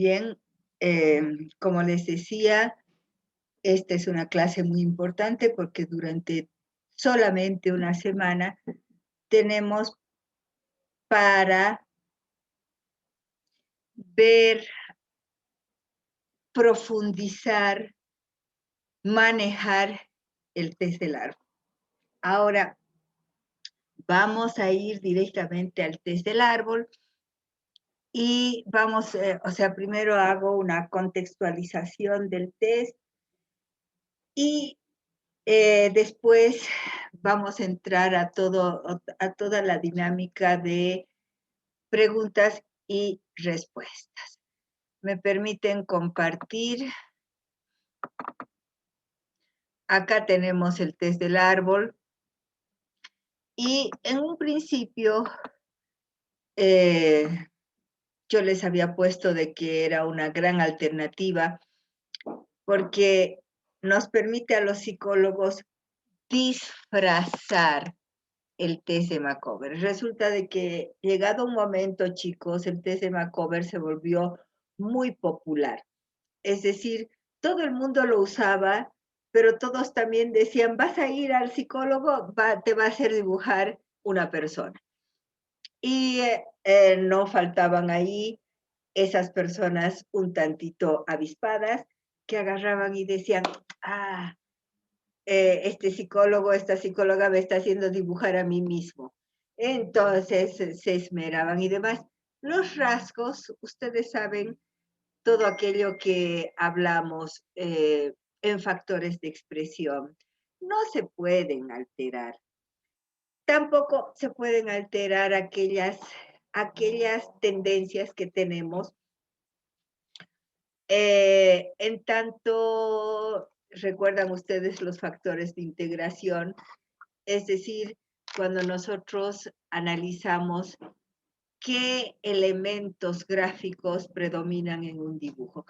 Bien, como les decía, esta es una clase muy importante porque durante solamente una semana tenemos para ver, profundizar, manejar el test del árbol. Ahora vamos a ir directamente al test del árbol y vamos, primero hago una contextualización del test y después vamos a entrar a toda la dinámica de preguntas y respuestas. ¿Me permiten compartir? Acá tenemos el test del árbol. Y en un principio yo les había puesto de que era una gran alternativa porque nos permite a los psicólogos disfrazar el test de Macover. Resulta de que llegado un momento, chicos, el test de Macover se volvió muy popular. Es decir, todo el mundo lo usaba, pero todos también decían, vas a ir al psicólogo, te va a hacer dibujar una persona. Y no faltaban ahí esas personas un tantito avispadas que agarraban y decían, este psicólogo, esta psicóloga me está haciendo dibujar a mí mismo. Entonces se esmeraban y demás. Los rasgos, ustedes saben, todo aquello que hablamos en factores de expresión, no se pueden alterar. Tampoco se pueden alterar aquellas tendencias que tenemos. En tanto, recuerdan ustedes los factores de integración, es decir, cuando nosotros analizamos qué elementos gráficos predominan en un dibujo.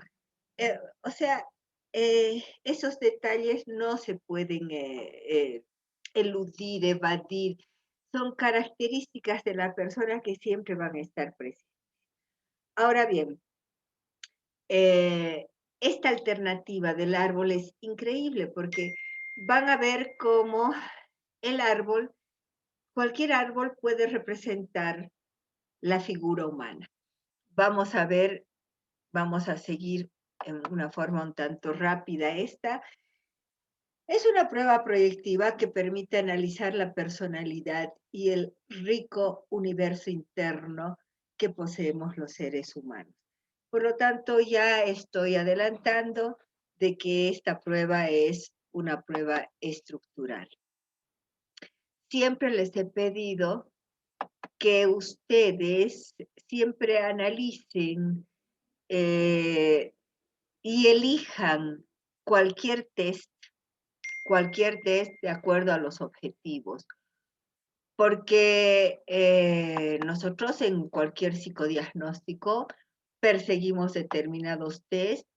O sea, esos detalles no se pueden eludir, evadir. Son características de la persona que siempre van a estar presentes. Ahora bien, esta alternativa del árbol es increíble porque van a ver cómo el árbol, cualquier árbol puede representar la figura humana. Vamos a ver, vamos a seguir en una forma un tanto rápida esta. Es una prueba proyectiva que permite analizar la personalidad y el rico universo interno que poseemos los seres humanos. Por lo tanto, ya estoy adelantando de que esta prueba es una prueba estructural. Siempre les he pedido que ustedes siempre analicen y elijan cualquier test de acuerdo a los objetivos. Porque nosotros en cualquier psicodiagnóstico perseguimos determinados test,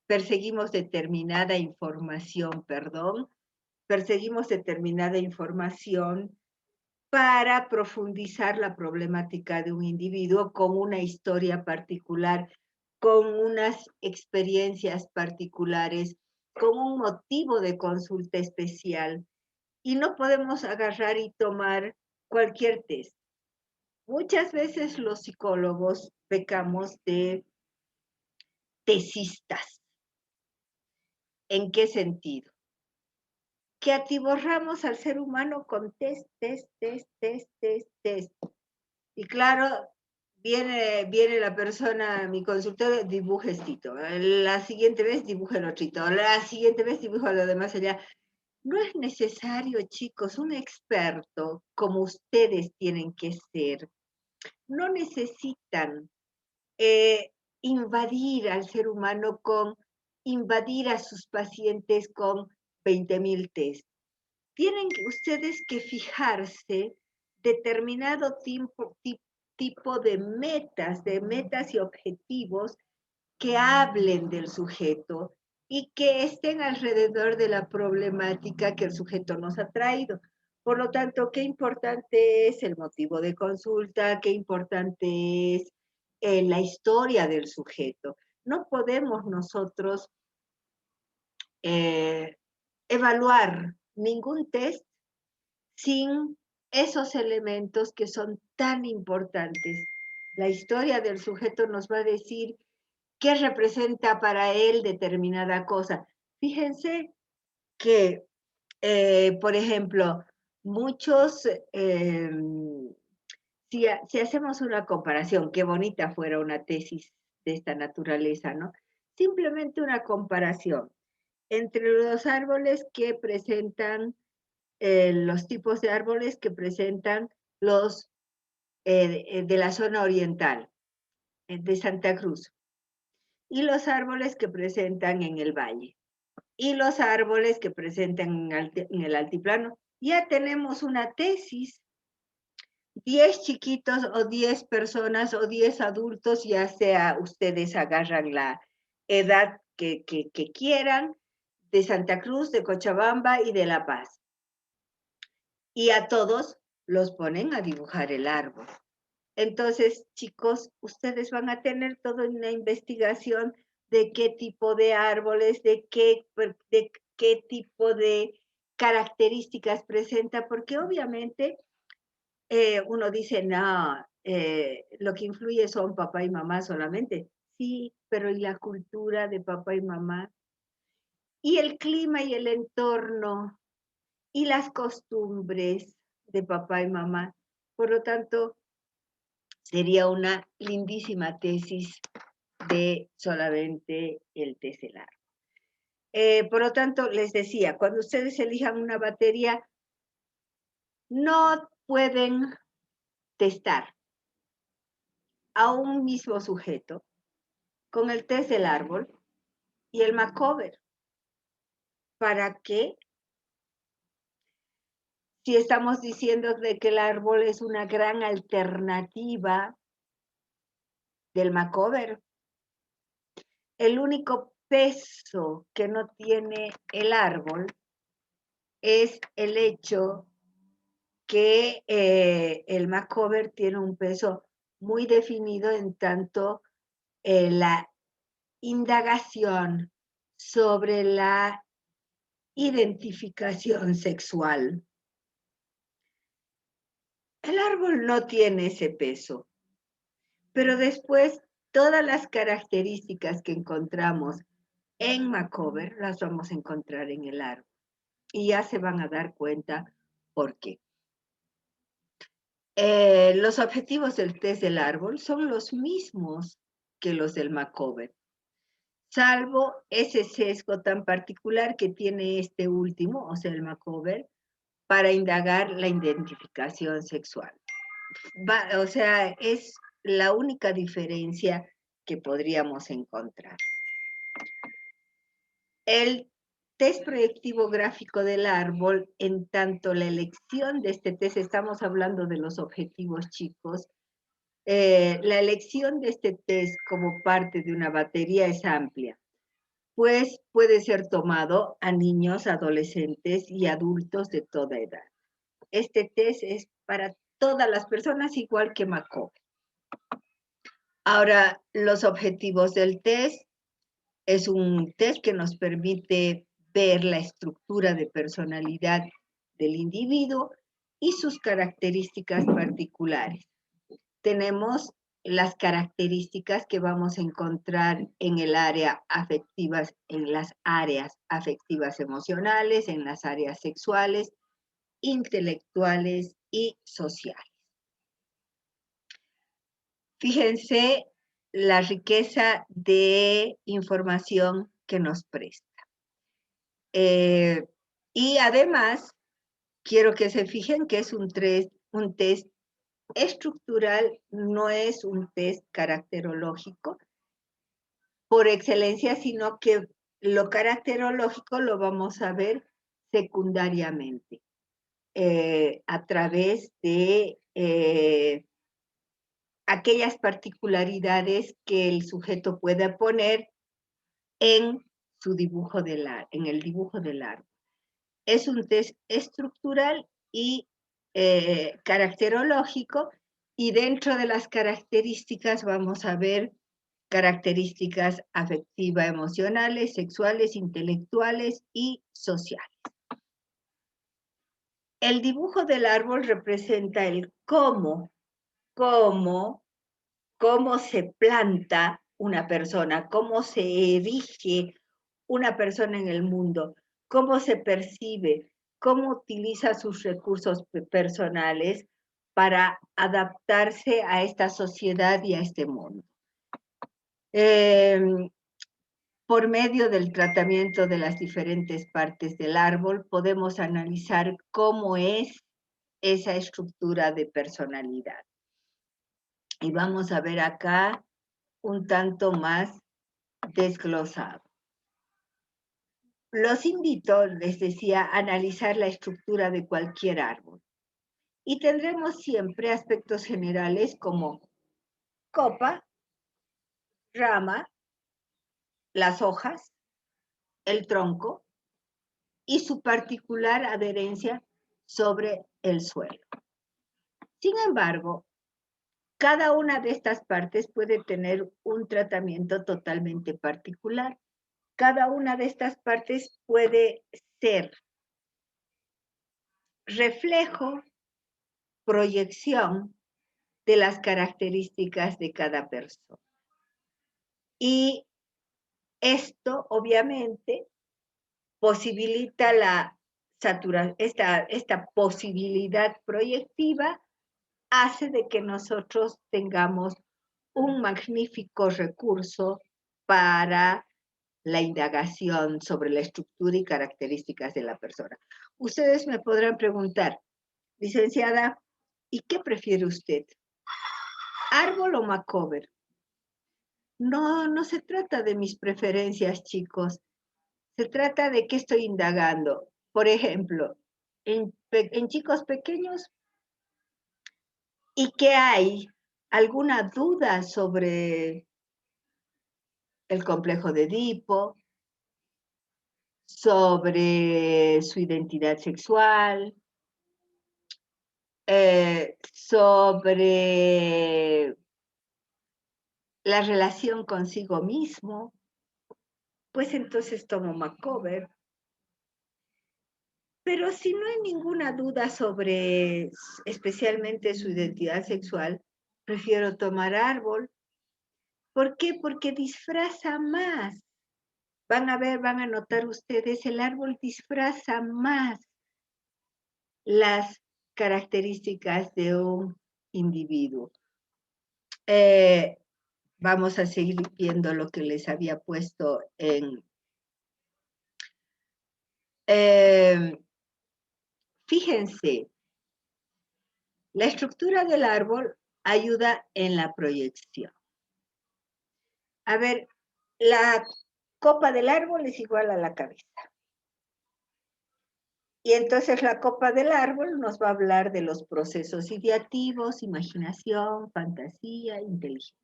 perseguimos determinada información para profundizar la problemática de un individuo con una historia particular, con unas experiencias particulares, con un motivo de consulta especial. Y no podemos agarrar y tomar cualquier test. Muchas veces los psicólogos pecamos de tesistas. ¿En qué sentido? Que atiborramos al ser humano con test. Y claro, viene la persona, mi consultor, dibuja estito. La siguiente vez dibuja el otrito. La siguiente vez dibuja lo demás allá. No es necesario, chicos, un experto como ustedes tienen que ser. No necesitan invadir al ser humano invadir a sus pacientes con 20,000 test. Tienen ustedes que fijarse determinado tipo de metas y objetivos que hablen del sujeto y que estén alrededor de la problemática que el sujeto nos ha traído. Por lo tanto, qué importante es el motivo de consulta, qué importante es la historia del sujeto. no podemos nosotros evaluar ningún test sin esos elementos que son tan importantes. La historia del sujeto nos va a decir qué representa para él determinada cosa. Fíjense que, por ejemplo, muchos, si hacemos una comparación, qué bonita fuera una tesis de esta naturaleza, ¿no? Simplemente una comparación entre los árboles que presentan, los tipos de árboles que presentan los de la zona oriental, de Santa Cruz, y los árboles que presentan en el valle, y los árboles que presentan en el altiplano. Ya tenemos una tesis, 10 chiquitos o 10 personas o 10 adultos, ya sea ustedes agarran la edad que quieran, de Santa Cruz, de Cochabamba y de La Paz. Y a todos los ponen a dibujar el árbol. Entonces, chicos, ustedes van a tener toda una investigación de qué tipo de árboles, de qué tipo de características presenta, porque obviamente uno dice, no, lo que influye son papá y mamá solamente. Sí, pero ¿y la cultura de papá y mamá? Y el clima y el entorno y las costumbres de papá y mamá. Por lo tanto, sería una lindísima tesis de solamente el teselar. Por lo tanto, les decía, cuando ustedes elijan una batería, no pueden testar a un mismo sujeto con el test del árbol y el Macover. ¿Para qué? Si estamos diciendo de que el árbol es una gran alternativa del Macover. El único peso que no tiene el árbol es el hecho que el Macover tiene un peso muy definido en tanto la indagación sobre la identificación sexual. El árbol no tiene ese peso, pero después todas las características que encontramos en Macover las vamos a encontrar en el árbol. Y ya se van a dar cuenta por qué. Los objetivos del test del árbol son los mismos que los del Macover, salvo ese sesgo tan particular que tiene este último, o sea, el Macover, para indagar la identificación sexual. O sea, es la única diferencia que podríamos encontrar. El test proyectivo gráfico del árbol, en tanto la elección de este test, estamos hablando de los objetivos chicos, la elección de este test como parte de una batería es amplia, pues puede ser tomado a niños, adolescentes y adultos de toda edad. Este test es para todas las personas, igual que Macover. Ahora, los objetivos del test es un test que nos permite ver la estructura de personalidad del individuo y sus características particulares. Tenemos las características que vamos a encontrar en el área afectivas, en las áreas afectivas emocionales, en las áreas sexuales, intelectuales y sociales. Fíjense la riqueza de información que nos presta. Y además, quiero que se fijen que es un test estructural, no es un test caracterológico por excelencia, sino que lo caracterológico lo vamos a ver secundariamente, a través de aquellas particularidades que el sujeto pueda poner en su dibujo en el dibujo del árbol. Es un test estructural y caracterológico, y dentro de las características vamos a ver características afectivas, emocionales, sexuales, intelectuales y sociales. El dibujo del árbol representa el cómo se planta una persona, cómo se erige una persona en el mundo, cómo se percibe, cómo utiliza sus recursos personales para adaptarse a esta sociedad y a este mundo. Por medio del tratamiento de las diferentes partes del árbol, podemos analizar cómo es esa estructura de personalidad. Y vamos a ver acá un tanto más desglosado. Los invito, les decía, a analizar la estructura de cualquier árbol. Y tendremos siempre aspectos generales como copa, rama, las hojas, el tronco y su particular adherencia sobre el suelo. Sin embargo, cada una de estas partes puede tener un tratamiento totalmente particular. Cada una de estas partes puede ser reflejo, proyección de las características de cada persona. Y esto, obviamente, posibilita esta posibilidad proyectiva hace de que nosotros tengamos un magnífico recurso para la indagación sobre la estructura y características de la persona. Ustedes me podrán preguntar, licenciada, ¿y qué prefiere usted? ¿Árbol o macover? No se trata de mis preferencias, chicos. Se trata de qué estoy indagando. Por ejemplo, en chicos pequeños, ¿y qué hay? ¿Alguna duda sobre el complejo de Edipo? ¿Sobre su identidad sexual? ¿Sobre la relación consigo mismo? Pues entonces tomo macover. Pero si no hay ninguna duda sobre especialmente su identidad sexual, prefiero tomar árbol. ¿Por qué? Porque disfraza más. Van a ver, van a notar ustedes, el árbol disfraza más las características de un individuo. Vamos a seguir viendo lo que les había puesto en... fíjense, la estructura del árbol ayuda en la proyección. A ver, la copa del árbol es igual a la cabeza. Y entonces la copa del árbol nos va a hablar de los procesos ideativos, imaginación, fantasía, inteligencia.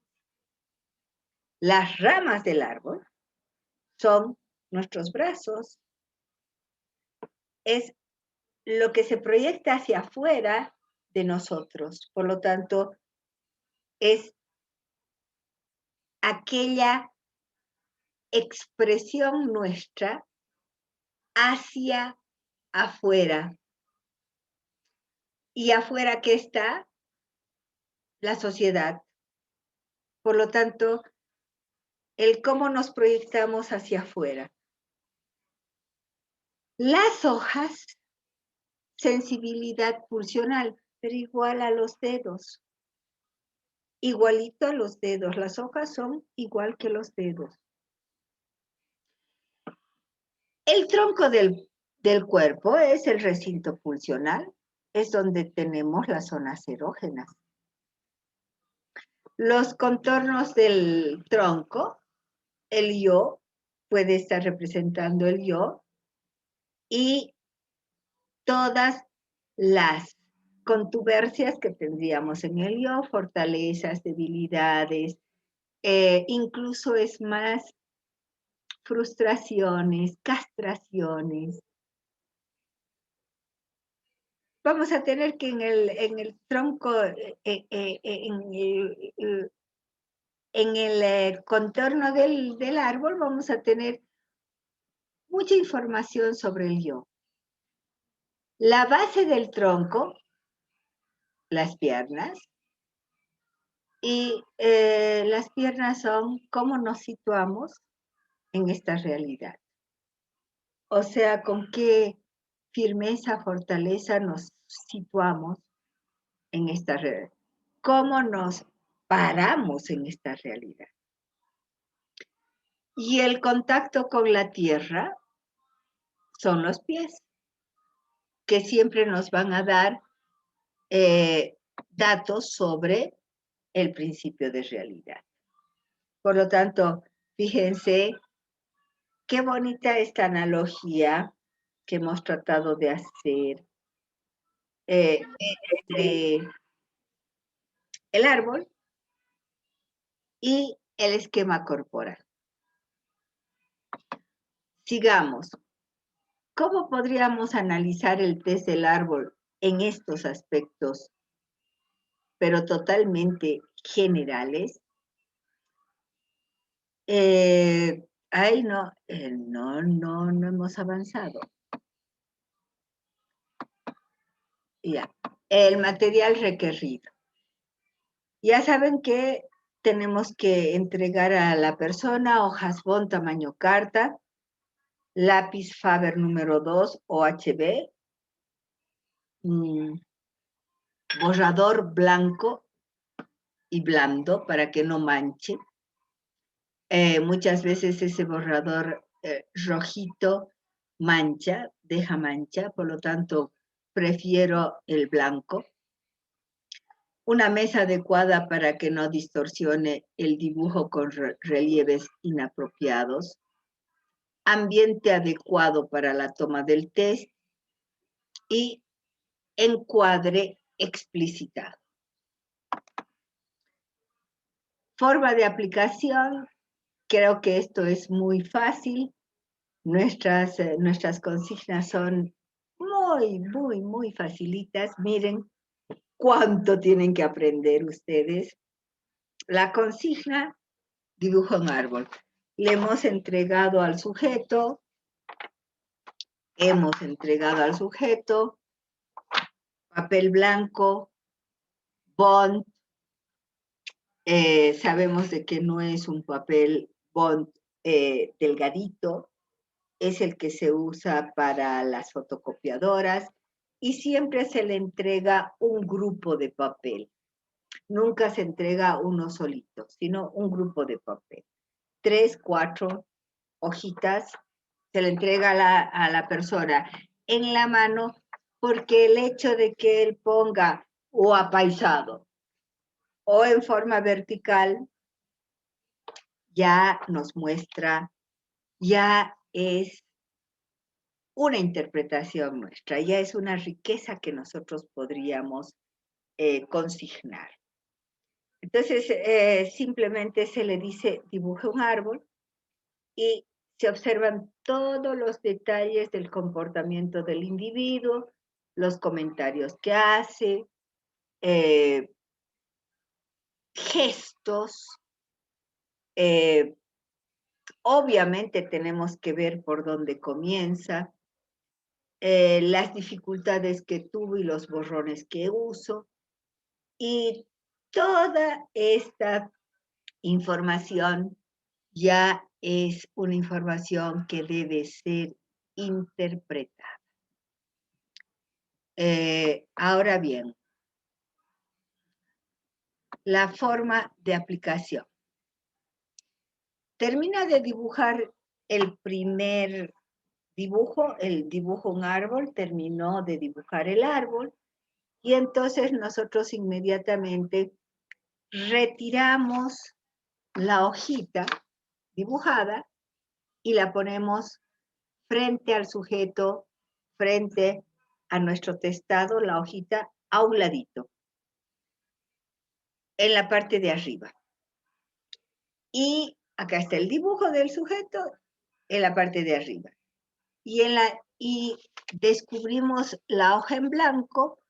Las ramas del árbol son nuestros brazos. Es lo que se proyecta hacia afuera de nosotros. Por lo tanto, es aquella expresión nuestra hacia afuera. Y afuera, ¿qué está? La sociedad. Por lo tanto, el cómo nos proyectamos hacia afuera. Las hojas, sensibilidad pulsional, pero igual a los dedos. Igualito a los dedos. Las hojas son igual que los dedos. El tronco del cuerpo es el recinto pulsional, es donde tenemos las zonas erógenas. Los contornos del tronco, el yo, puede estar representando el yo, y todas las contubercias que tendríamos en el yo, fortalezas, debilidades, incluso es más, frustraciones, castraciones. Vamos a tener que en el tronco, en el contorno del árbol vamos a tener mucha información sobre el yo. La base del tronco, las piernas, y las piernas son cómo nos situamos en esta realidad. O sea, con qué firmeza, fortaleza nos situamos en esta realidad. Cómo nos paramos en esta realidad. Y el contacto con la tierra son los pies, que siempre nos van a dar datos sobre el principio de realidad. Por lo tanto, fíjense qué bonita esta analogía que hemos tratado de hacer entre el árbol y el esquema corporal. Sigamos. ¿Cómo podríamos analizar el test del árbol en estos aspectos, pero totalmente generales? Ahí no hemos avanzado. Ya. El material requerido. Ya saben que tenemos que entregar a la persona hojas bond tamaño carta, lápiz Faber número 2 OHB, borrador blanco y blando para que no manche. Muchas veces ese borrador rojito mancha, deja mancha, por lo tanto prefiero el blanco. Una mesa adecuada para que no distorsione el dibujo con relieves inapropiados. Ambiente adecuado para la toma del test y encuadre explicitado. Forma de aplicación, creo que esto es muy fácil. Nuestras consignas son muy facilitas. Miren cuánto tienen que aprender ustedes. La consigna, dibujo un árbol. Le hemos entregado al sujeto papel blanco, bond. Sabemos de que no es un papel bond delgadito, es el que se usa para las fotocopiadoras y siempre se le entrega un grupo de papel. Nunca se entrega uno solito, sino un grupo de papel. 3, 4 hojitas se le entrega a la persona en la mano, porque el hecho de que él ponga o apaisado o en forma vertical ya nos muestra, ya es una interpretación nuestra, ya es una riqueza que nosotros podríamos consignar. Entonces, simplemente se le dice, dibuje un árbol y se observan todos los detalles del comportamiento del individuo, los comentarios que hace, gestos. Obviamente tenemos que ver por dónde comienza, las dificultades que tuvo y los borrones que uso. Y toda esta información ya es una información que debe ser interpretada. Ahora bien, la forma de aplicación. Termina de dibujar el primer dibujo, el dibujo un árbol, terminó de dibujar el árbol y entonces nosotros inmediatamente retiramos la hojita dibujada y la ponemos frente al sujeto, frente a nuestro testado, la hojita a un ladito, en la parte de arriba. Y acá está el dibujo del sujeto en la parte de arriba. Y descubrimos la hoja en blanco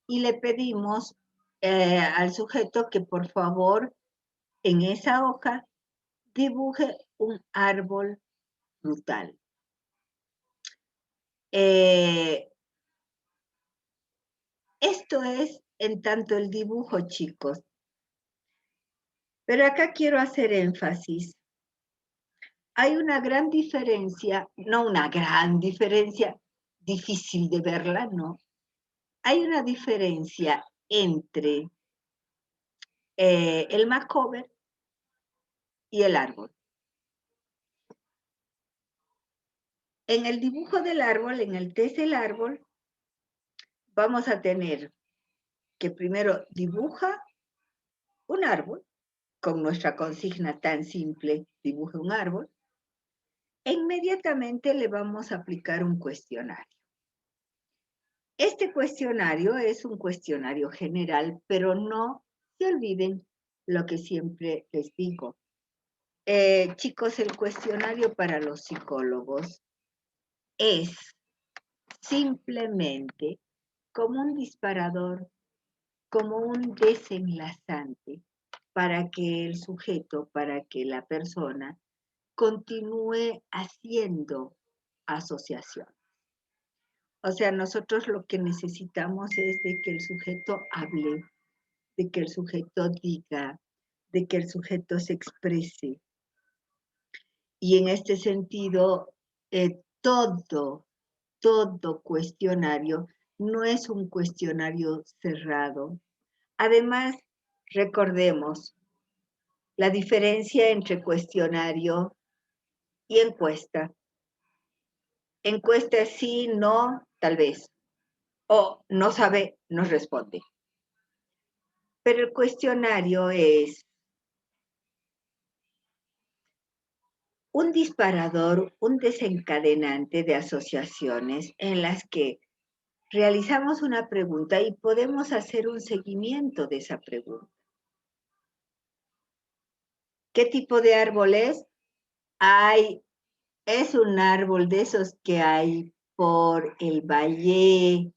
y le pedimos al sujeto que por favor en esa hoja dibuje un árbol frutal. Esto es en tanto el dibujo, chicos. Pero acá quiero hacer énfasis. Hay una gran diferencia, no una gran diferencia, difícil de verla, ¿no? Hay una diferencia entre el macover y el árbol. En el dibujo del árbol, en el test del árbol, vamos a tener que primero dibuja un árbol, con nuestra consigna tan simple, dibuje un árbol, e inmediatamente le vamos a aplicar un cuestionario. Este cuestionario es un cuestionario general, pero no se olviden lo que siempre les digo. Chicos, el cuestionario para los psicólogos es simplemente como un disparador, como un desenlazante para que el sujeto, para que la persona continúe haciendo asociación. O sea, nosotros lo que necesitamos es de que el sujeto hable, de que el sujeto diga, de que el sujeto se exprese. Y en este sentido, todo cuestionario no es un cuestionario cerrado. Además, recordemos la diferencia entre cuestionario y encuesta. Encuesta es sí, no, tal vez. O no sabe, no responde. Pero el cuestionario es un disparador, un desencadenante de asociaciones en las que realizamos una pregunta y podemos hacer un seguimiento de esa pregunta. ¿Qué tipo de árbol es? Es un árbol de esos que hay por el valle.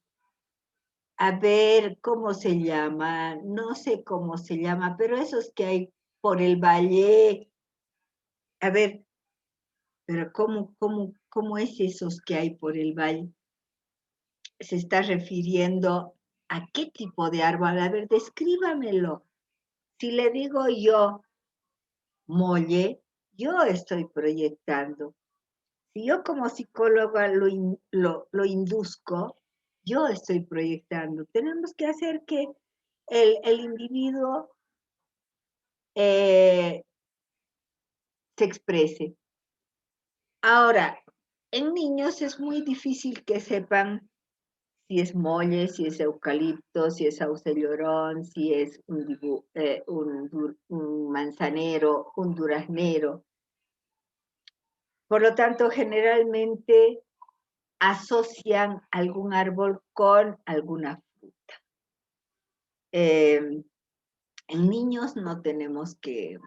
A ver, ¿cómo se llama? No sé cómo se llama, pero esos que hay por el valle. A ver, pero ¿cómo es esos que hay por el valle? Se está refiriendo a qué tipo de árbol. A ver, descríbamelo. Si le digo yo, molle, yo estoy proyectando. Si yo como psicóloga lo induzco, yo estoy proyectando. Tenemos que hacer que el individuo se exprese. Ahora, en niños es muy difícil que sepan si es molle, si es eucalipto, si es sauce llorón, si es un manzanero, un duraznero. Por lo tanto, generalmente asocian algún árbol con alguna fruta. En niños no tenemos que,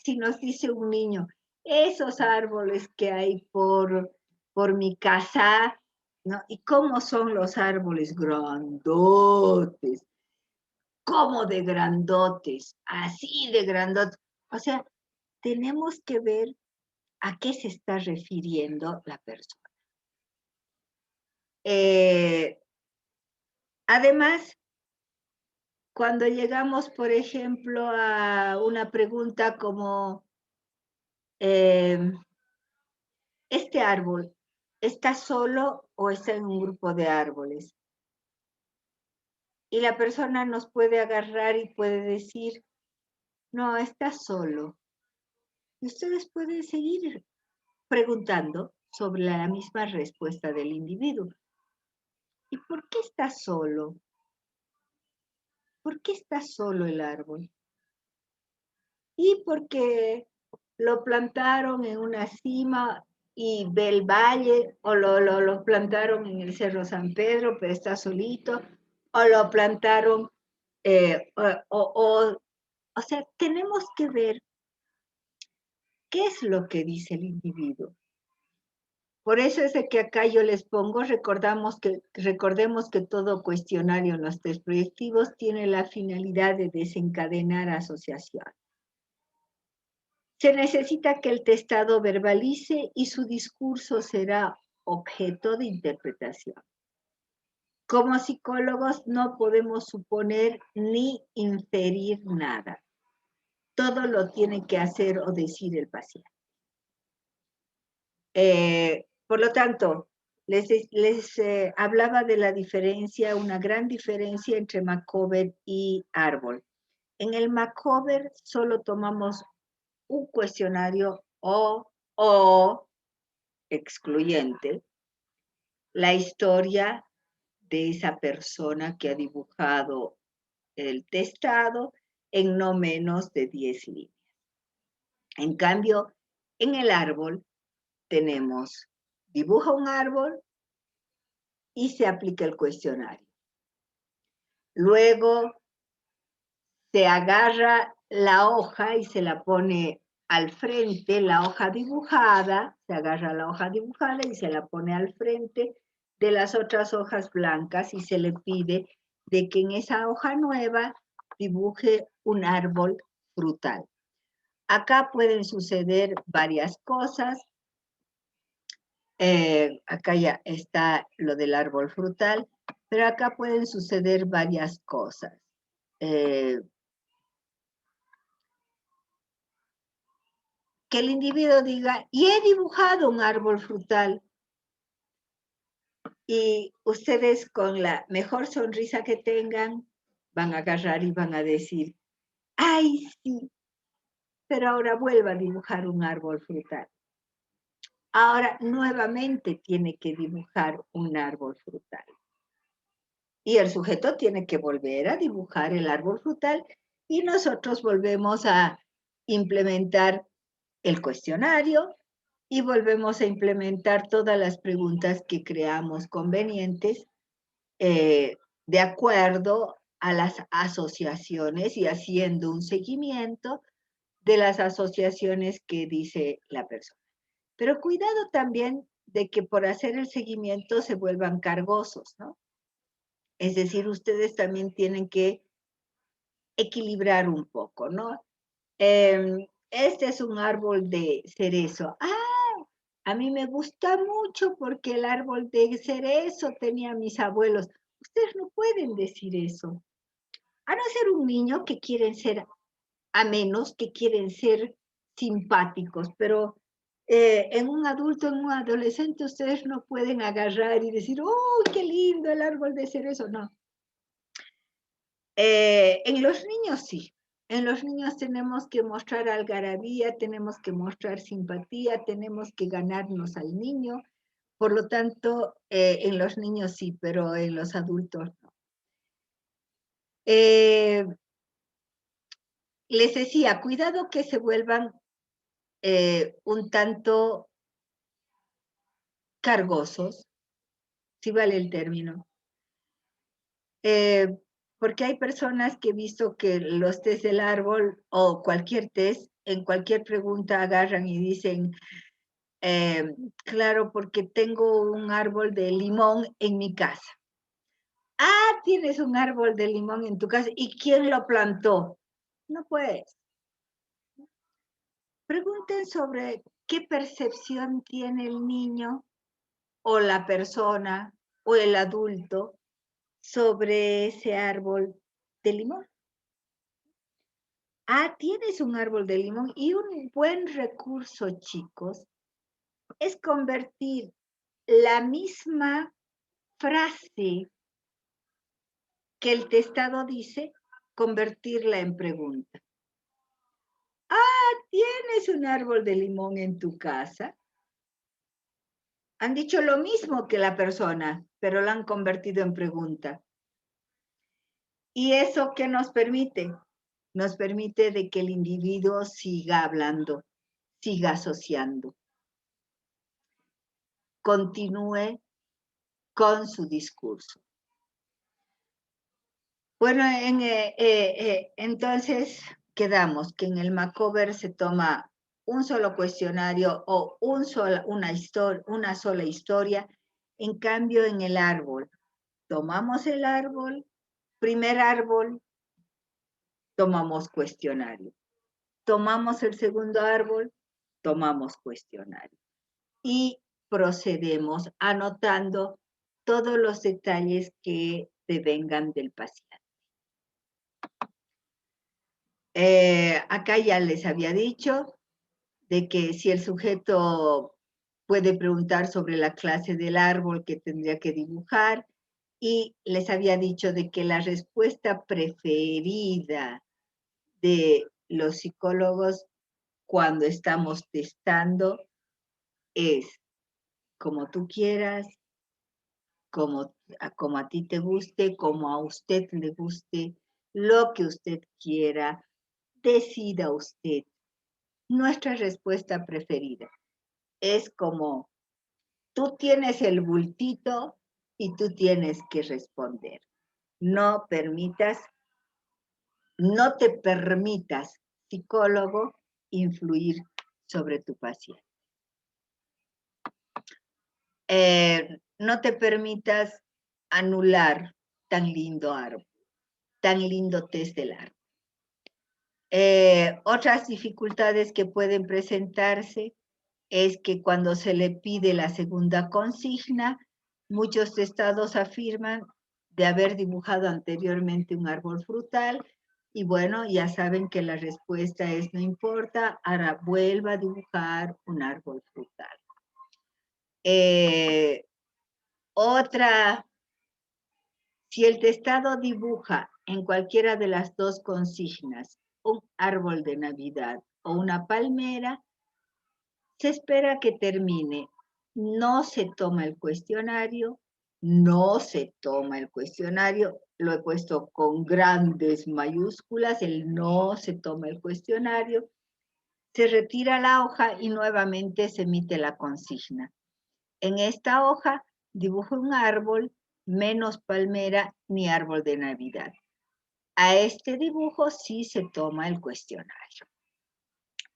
si nos dice un niño, esos árboles que hay por mi casa, ¿no? ¿Y cómo son los árboles grandotes? ¿Cómo de grandotes? Así de grandotes. O sea, tenemos que ver a qué se está refiriendo la persona. Además, cuando llegamos, por ejemplo, a una pregunta como, ¿este árbol está solo o está en un grupo de árboles? Y la persona nos puede agarrar y puede decir, no, está solo. Y ustedes pueden seguir preguntando sobre la misma respuesta del individuo. ¿Y por qué está solo? ¿Por qué está solo el árbol? Y porque lo plantaron en una cima y ve el valle, o lo plantaron en el Cerro San Pedro, pero está solito, o lo plantaron, o sea, tenemos que ver qué es lo que dice el individuo. Por eso es de que acá yo les pongo, recordemos que todo cuestionario en los test proyectivos tiene la finalidad de desencadenar asociación. Se necesita que el testado verbalice y su discurso será objeto de interpretación. Como psicólogos no podemos suponer ni inferir nada. Todo lo tiene que hacer o decir el paciente. Por lo tanto, les hablaba de la diferencia, una gran diferencia entre Macover y árbol. En el Macover solo tomamos un cuestionario o excluyente, la historia de esa persona que ha dibujado el testado en no menos de 10 líneas. En cambio, en el árbol tenemos, dibuja un árbol y se aplica el cuestionario. Luego se agarra la hoja y se la pone al frente, la hoja dibujada, se agarra la hoja dibujada y se la pone al frente de las otras hojas blancas y se le pide de que en esa hoja nueva dibuje un árbol frutal. Acá pueden suceder varias cosas. Acá ya está lo del árbol frutal, pero acá pueden suceder varias cosas. Que el individuo diga, y he dibujado un árbol frutal, y ustedes con la mejor sonrisa que tengan, van a agarrar y van a decir, ay, sí, pero ahora vuelva a dibujar un árbol frutal. Ahora nuevamente tiene que dibujar un árbol frutal. Y el sujeto tiene que volver a dibujar el árbol frutal y nosotros volvemos a implementar el cuestionario y volvemos a implementar todas las preguntas que creamos convenientes de acuerdo a las asociaciones y haciendo un seguimiento de las asociaciones que dice la persona. Pero cuidado también de que por hacer el seguimiento se vuelvan cargosos, ¿no? Es decir, ustedes también tienen que equilibrar un poco, ¿no? Este es un árbol de cerezo. Ah, a mí me gusta mucho porque el árbol de cerezo tenía mis abuelos. Ustedes no pueden decir eso. A no ser un niño que quieren ser amenos, que quieren ser simpáticos, pero en un adulto, en un adolescente, ustedes no pueden agarrar y decir, ¡oh, qué lindo el árbol de cerezo! No. En los niños sí. En los niños tenemos que mostrar algarabía, tenemos que mostrar simpatía, tenemos que ganarnos al niño. Por lo tanto, en los niños sí, pero en los adultos no. Les decía, cuidado que se vuelvan un tanto cargosos, si vale el término. Porque hay personas que he visto que los test del árbol o cualquier test, en cualquier pregunta agarran y dicen, claro, porque tengo un árbol de limón en mi casa. Ah, tienes un árbol de limón en tu casa. ¿Y quién lo plantó? No puedes. Pregunten sobre qué percepción tiene el niño o la persona o el adulto sobre ese árbol de limón. Ah, tienes un árbol de limón y un buen recurso, chicos, es convertir la misma frase que el testado dice, convertirla en pregunta. Ah, ¿tienes un árbol de limón en tu casa? Han dicho lo mismo que la persona, pero la han convertido en pregunta. ¿Y eso qué nos permite? Nos permite de que el individuo siga hablando, siga asociando, continúe con su discurso. Bueno, entonces quedamos que en el Macover se toma un solo cuestionario o una sola historia. En cambio, en el árbol, tomamos el árbol, primer árbol, tomamos cuestionario. Tomamos el segundo árbol, tomamos cuestionario. Y procedemos anotando todos los detalles que devengan del paciente. Acá ya les había dicho de que si el sujeto puede preguntar sobre la clase del árbol que tendría que dibujar, y les había dicho de que la respuesta preferida de los psicólogos cuando estamos testando es como tú quieras, como a ti te guste, como a usted le guste, lo que usted quiera, decida usted. Nuestra respuesta preferida es como tú tienes el bultito y tú tienes que responder. No te permitas, psicólogo, influir sobre tu paciente. No te permitas anular tan lindo árbol, tan lindo test del árbol. Otras dificultades que pueden presentarse es que cuando se le pide la segunda consigna, muchos testados afirman de haber dibujado anteriormente un árbol frutal y bueno, ya saben que la respuesta es no importa, ahora vuelva a dibujar un árbol frutal. Si el testado dibuja en cualquiera de las dos consignas un árbol de Navidad o una palmera, se espera que termine. No se toma el cuestionario, lo he puesto con grandes mayúsculas, el no se toma el cuestionario, se retira la hoja y nuevamente se emite la consigna. En esta hoja dibujo un árbol, menos palmera ni árbol de Navidad. A este dibujo sí se toma el cuestionario.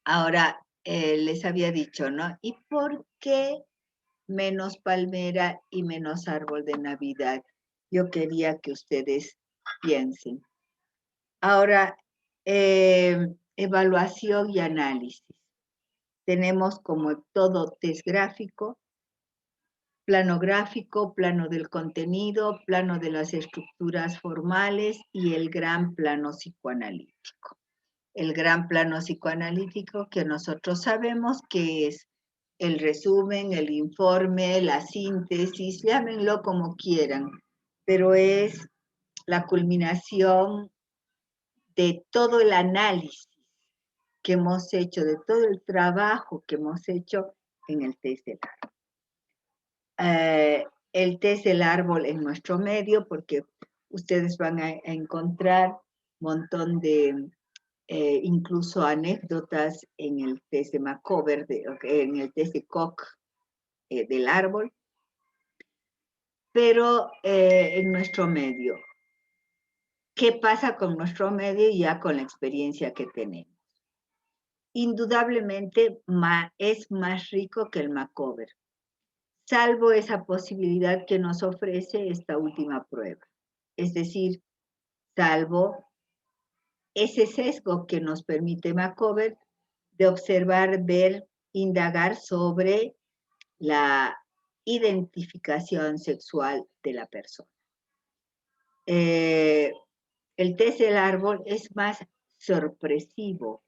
Ahora, les había dicho, ¿no? ¿Y por qué menos palmera y menos árbol de Navidad? Yo quería que ustedes piensen. Ahora, evaluación y análisis. Tenemos como todo test gráfico, plano gráfico, plano del contenido, plano de las estructuras formales y el gran plano psicoanalítico. El gran plano psicoanalítico que nosotros sabemos que es el resumen, el informe, la síntesis, llámenlo como quieran, pero es la culminación de todo el análisis que hemos hecho, de todo el trabajo que hemos hecho en el test del árbol. El test del árbol en nuestro medio, porque ustedes van a encontrar un montón de incluso anécdotas en el test de Macover, en el test de Koch del árbol, pero en nuestro medio. ¿Qué pasa con nuestro medio y ya con la experiencia que tenemos? Indudablemente es más rico que el Macover, salvo esa posibilidad que nos ofrece esta última prueba. Es decir, salvo ese sesgo que nos permite Macover de observar, ver, indagar sobre la identificación sexual de la persona. El test del árbol es más sorpresivo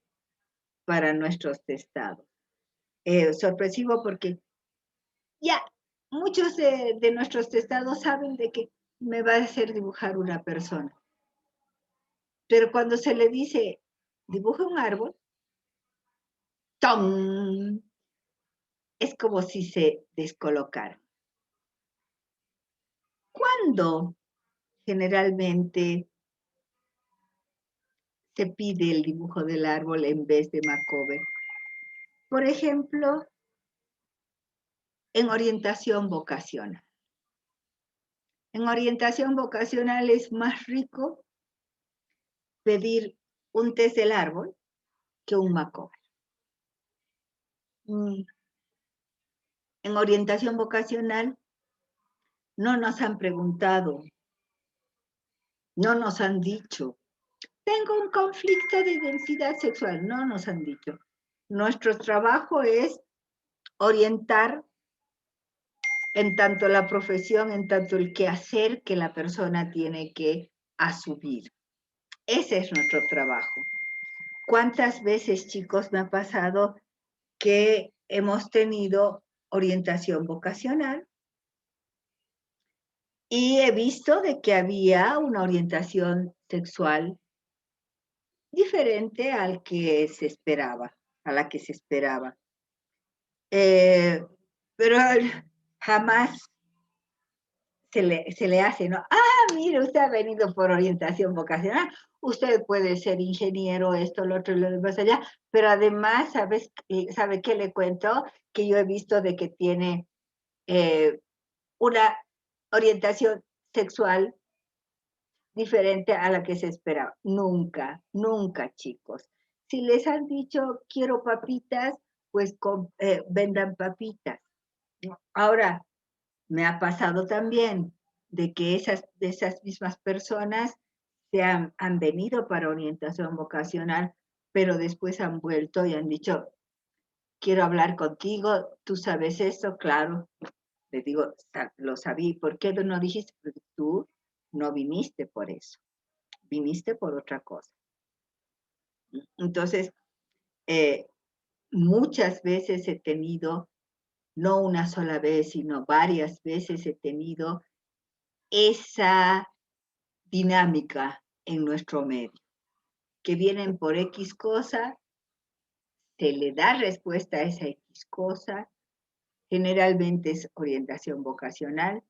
para nuestros testados. Sorpresivo porque ya muchos de nuestros testados saben de que me va a hacer dibujar una persona. Pero cuando se le dice, dibuja un árbol, ¡tom! Es como si se descolocara. ¿Cuándo generalmente se pide el dibujo del árbol en vez de Macover? Por ejemplo, en orientación vocacional. En orientación vocacional es más rico pedir un test del árbol que un Macover. en orientación vocacional no nos han preguntado, no nos han dicho, tengo un conflicto de identidad sexual, no nos han dicho. Nuestro trabajo es orientar en tanto la profesión, en tanto el quehacer que la persona tiene que asumir. Ese es nuestro trabajo. ¿Cuántas veces, chicos, me ha pasado que hemos tenido orientación vocacional y he visto de que había una orientación sexual diferente al que se esperaba, a la que se esperaba? Pero jamás se le hace, ¿no? Mire, usted ha venido por orientación vocacional, usted puede ser ingeniero, esto, lo otro, lo demás allá, pero además, ¿sabe qué le cuento? Que yo he visto de que tiene una orientación sexual diferente a la que se esperaba. Nunca, nunca, chicos. Si les han dicho, quiero papitas, pues vendan papitas. Ahora, me ha pasado también de que de esas mismas personas han venido para orientación vocacional, pero después han vuelto y han dicho, quiero hablar contigo, tú sabes esto, claro. Le digo, lo sabí, ¿por qué no dijiste? Porque tú no viniste por eso, viniste por otra cosa. Entonces, muchas veces he tenido, no una sola vez, sino varias veces he tenido esa dinámica en nuestro medio, que vienen por X cosa, se le da respuesta a esa X cosa, generalmente es orientación vocacional,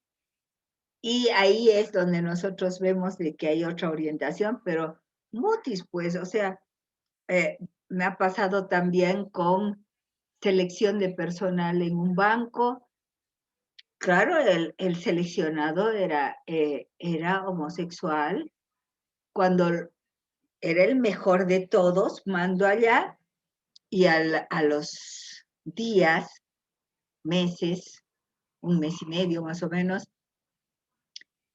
y ahí es donde nosotros vemos de que hay otra orientación, pero mutis, pues, o sea, me ha pasado también con selección de personal en un banco. Claro, el seleccionado era homosexual. Cuando era el mejor de todos, mando allá y a los días, meses, un mes y medio más o menos,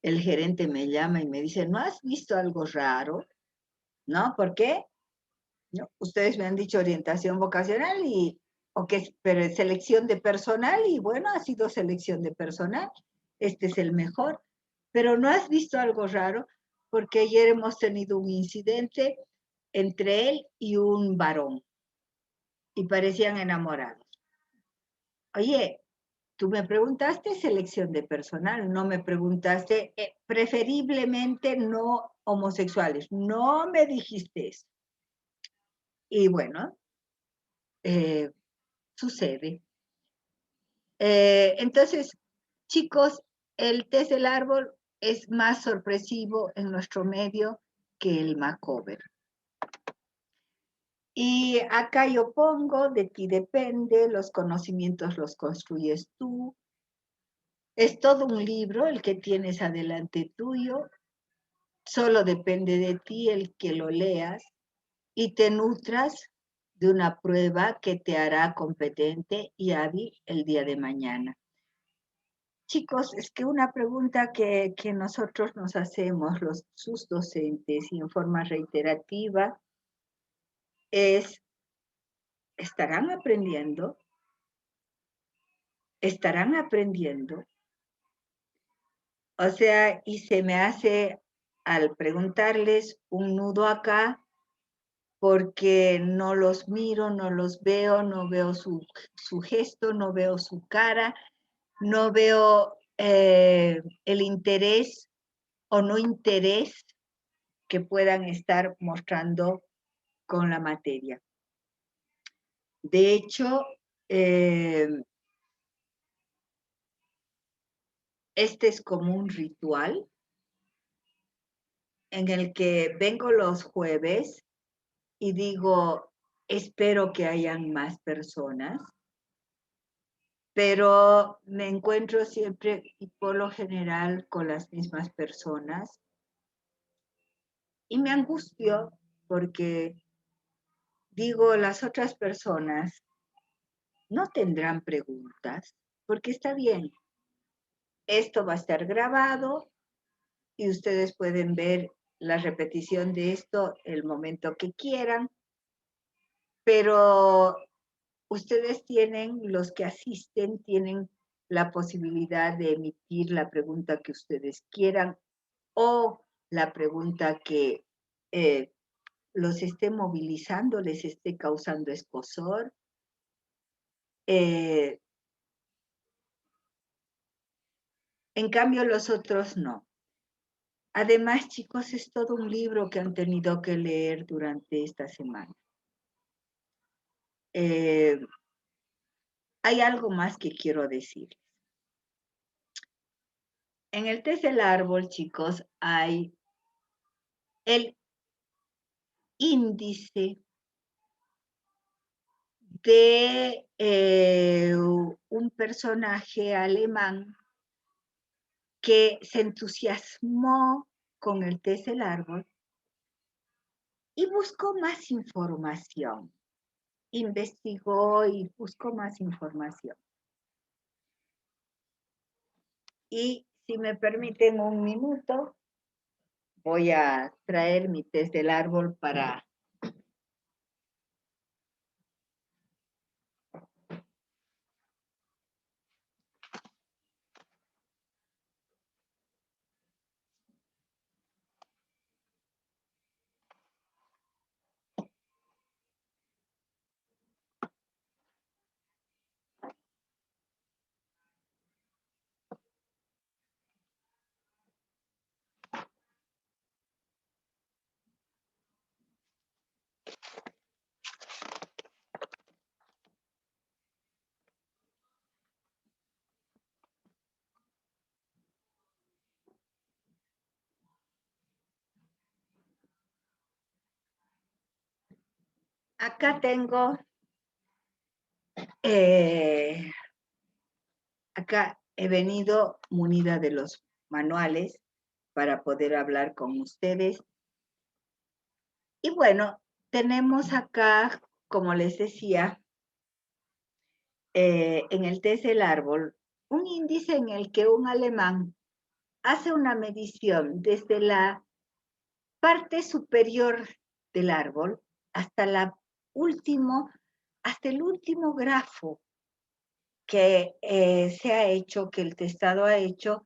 el gerente me llama y me dice, ¿no has visto algo raro? ¿No? ¿Por qué? ¿No? Ustedes me han dicho orientación vocacional pero es selección de personal y bueno, ha sido selección de personal. Este es el mejor. Pero ¿no has visto algo raro? Porque ayer hemos tenido un incidente entre él y un varón y parecían enamorados. Oye, tú me preguntaste selección de personal, no me preguntaste preferiblemente no homosexuales, no me dijiste eso. Y bueno, sucede. Entonces, chicos, el test del árbol es más sorpresivo en nuestro medio que el macover. Y acá yo pongo, de ti depende, los conocimientos los construyes tú. Es todo un libro el que tienes adelante tuyo. Solo depende de ti el que lo leas y te nutras de una prueba que te hará competente y hábil el día de mañana. Chicos, es que una pregunta que nosotros nos hacemos, sus docentes, y en forma reiterativa, es, ¿estarán aprendiendo? ¿Estarán aprendiendo? O sea, y se me hace, al preguntarles, un nudo acá, porque no los miro, no los veo, no veo su gesto, no veo su cara, no veo el interés o no interés que puedan estar mostrando con la materia. De hecho, este es como un ritual en el que vengo los jueves y digo, espero que hayan más personas, pero me encuentro siempre y por lo general con las mismas personas y me angustio porque digo, las otras personas no tendrán preguntas, porque está bien. Esto va a estar grabado y ustedes pueden ver la repetición de esto el momento que quieran, pero ustedes tienen, los que asisten, tienen la posibilidad de emitir la pregunta que ustedes quieran o la pregunta que los esté movilizando, les esté causando escozor. En cambio, los otros no. Además, chicos, es todo un libro que han tenido que leer durante esta semana. Hay algo más que quiero decirles. En el test del árbol, chicos, hay el índice de un personaje alemán que se entusiasmó con el test del árbol y buscó más información. Investigó y buscó más información. Y si me permiten un minuto, voy a traer mi test del árbol para... Acá tengo, acá he venido munida de los manuales para poder hablar con ustedes. Y bueno, tenemos acá, como les decía, en el test del árbol, un índice en el que un alemán hace una medición desde la parte superior del árbol hasta hasta el último grafo que se ha hecho, que el testado ha hecho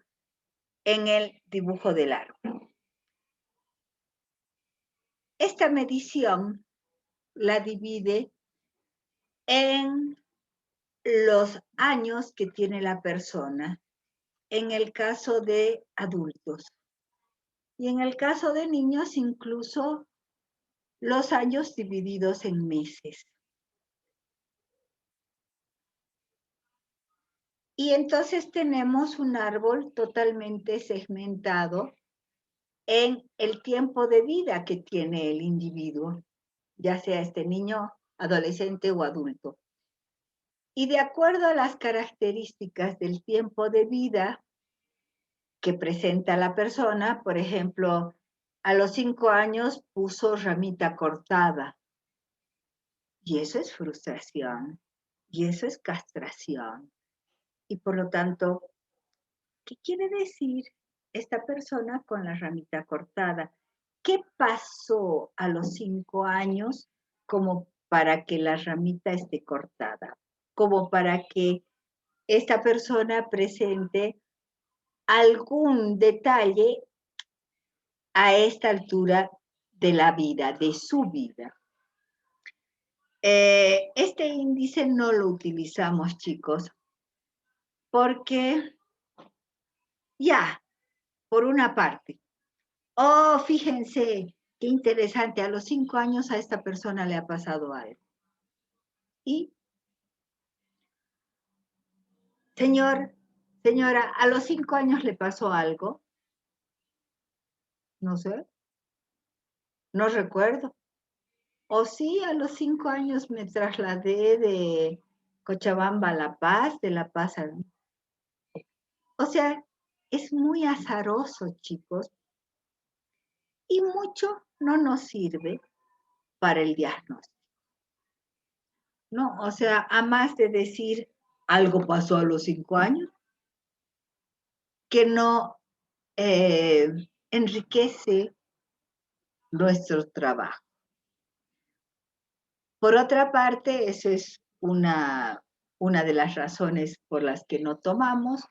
en el dibujo del árbol. Esta medición la divide en los años que tiene la persona, en el caso de adultos. Y en el caso de niños, incluso los años divididos en meses. Y entonces tenemos un árbol totalmente segmentado en el tiempo de vida que tiene el individuo, ya sea este niño, adolescente o adulto. Y de acuerdo a las características del tiempo de vida que presenta la persona, por ejemplo, a los 5 años puso ramita cortada. Y eso es frustración. Y eso es castración. Y por lo tanto, ¿qué quiere decir esta persona con la ramita cortada? ¿Qué pasó a los 5 años como para que la ramita esté cortada? Como para que esta persona presente algún detalle a esta altura de la vida, de su vida. Este índice no lo utilizamos, chicos, porque ya, por una parte, oh, fíjense, qué interesante, a los 5 años a esta persona le ha pasado algo. Y, señora, a los 5 años le pasó algo, no sé, no recuerdo. O sí, a los 5 años me trasladé de Cochabamba a La Paz, de La Paz a... O sea, es muy azaroso, chicos, y mucho no nos sirve para el diagnóstico. ¿no? O sea, a más de decir algo pasó a los 5 años, que no enriquece nuestro trabajo. Por otra parte, esa es una de las razones por las que no tomamos.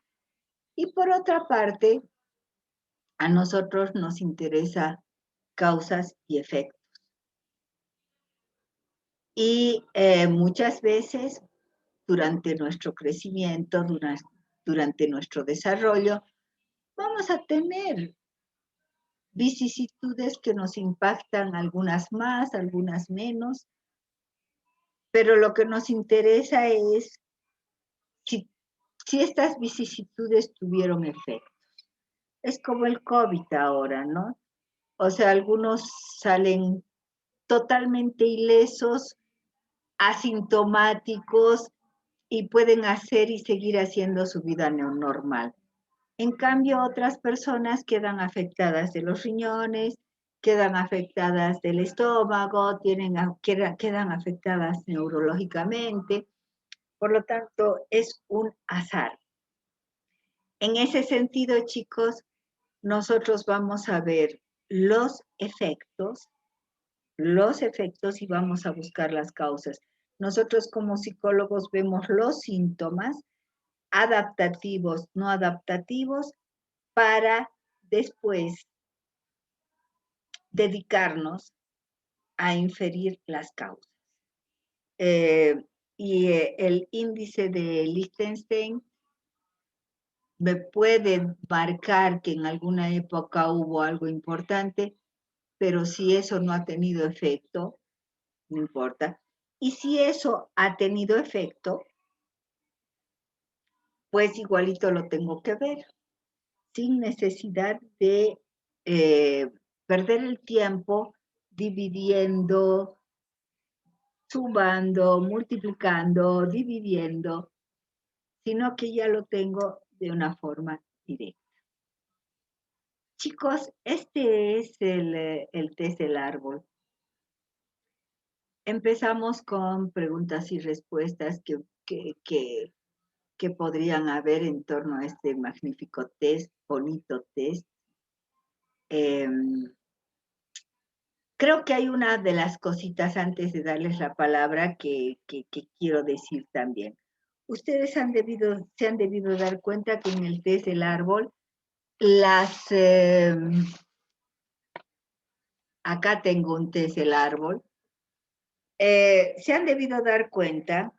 Y por otra parte, a nosotros nos interesa causas y efectos. Y muchas veces durante nuestro crecimiento, durante nuestro desarrollo, vamos a tener vicisitudes que nos impactan, algunas más, algunas menos, pero lo que nos interesa es si, si estas vicisitudes tuvieron efecto. Es como el COVID ahora, ¿no? O sea, algunos salen totalmente ilesos, asintomáticos y pueden hacer y seguir haciendo su vida normal. En cambio, otras personas quedan afectadas de los riñones, quedan afectadas del estómago, quedan afectadas neurológicamente. Por lo tanto, es un azar. En ese sentido, chicos, nosotros vamos a ver los efectos y vamos a buscar las causas. Nosotros como psicólogos vemos los síntomas adaptativos, no adaptativos, para después dedicarnos a inferir las causas. El índice de Liechtenstein me puede marcar que en alguna época hubo algo importante, pero si eso no ha tenido efecto, no importa. Y si eso ha tenido efecto, pues igualito lo tengo que ver, sin necesidad de perder el tiempo dividiendo, sumando, multiplicando, dividiendo, sino que ya lo tengo de una forma directa. Chicos, este es el test del árbol. Empezamos con preguntas y respuestas que podrían haber en torno a este magnífico test, bonito test. Creo que hay una de las cositas antes de darles la palabra que quiero decir también. Ustedes se han debido dar cuenta que en el test del árbol, acá tengo un test del árbol, se han debido dar cuenta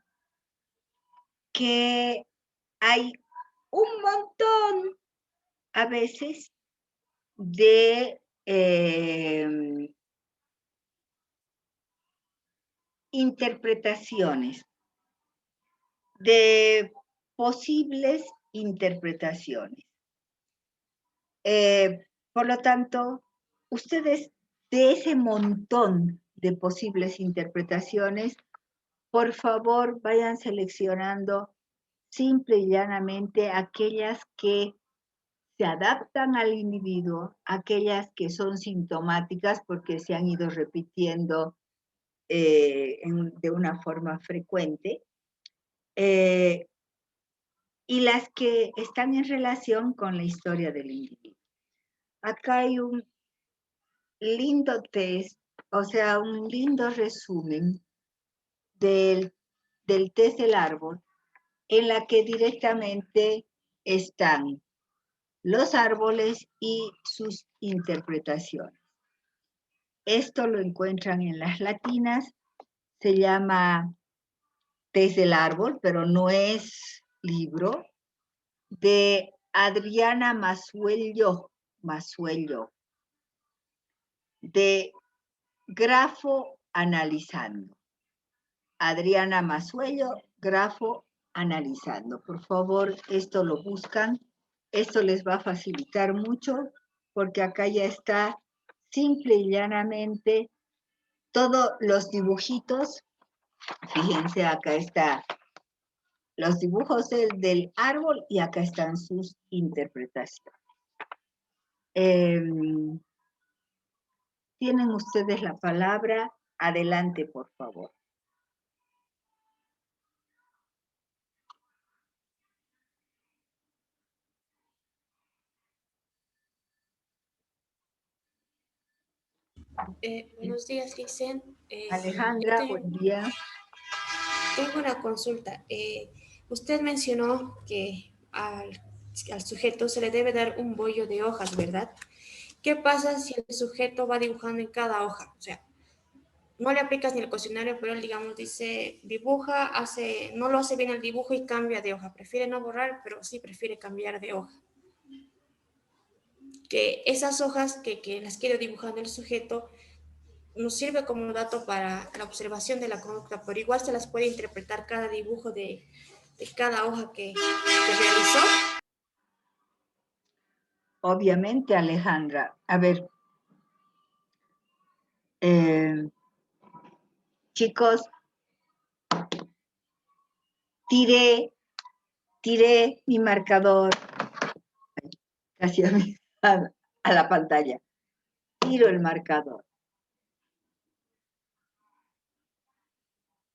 que hay un montón a veces de interpretaciones, de posibles interpretaciones. Por lo tanto, ustedes de ese montón de posibles interpretaciones, por favor, vayan seleccionando simple y llanamente aquellas que se adaptan al individuo, aquellas que son sintomáticas porque se han ido repitiendo de una forma frecuente, y las que están en relación con la historia del individuo. Acá hay un lindo test, o sea, un lindo resumen del test del árbol, en la que directamente están los árboles y sus interpretaciones. Esto lo encuentran en las latinas, se llama Test del árbol, pero no es libro, de Adriana Masuello, de Grafo Analizando. Adriana Masuello, Grafo Analizando. Por favor, esto lo buscan. Esto les va a facilitar mucho porque acá ya está simple y llanamente todos los dibujitos. Fíjense, acá está los dibujos del árbol y acá están sus interpretaciones. Tienen ustedes la palabra. Adelante, por favor. Buenos días, Licen. Yo Alejandra, buen día. tengo una consulta. Usted mencionó que al sujeto se le debe dar un bollo de hojas, ¿verdad? ¿Qué pasa si el sujeto va dibujando en cada hoja? O sea, no le aplicas ni el cuestionario, pero él, digamos, dice, dibuja, no lo hace bien el dibujo y cambia de hoja. Prefiere no borrar, pero sí prefiere cambiar de hoja. Que esas hojas que las quiere dibujando el sujeto nos sirve como dato para la observación de la conducta, pero igual se las puede interpretar cada dibujo de cada hoja que realizó. Obviamente, Alejandra. A ver, eh, chicos, tiré mi marcador casi a la pantalla. Tiro el marcador.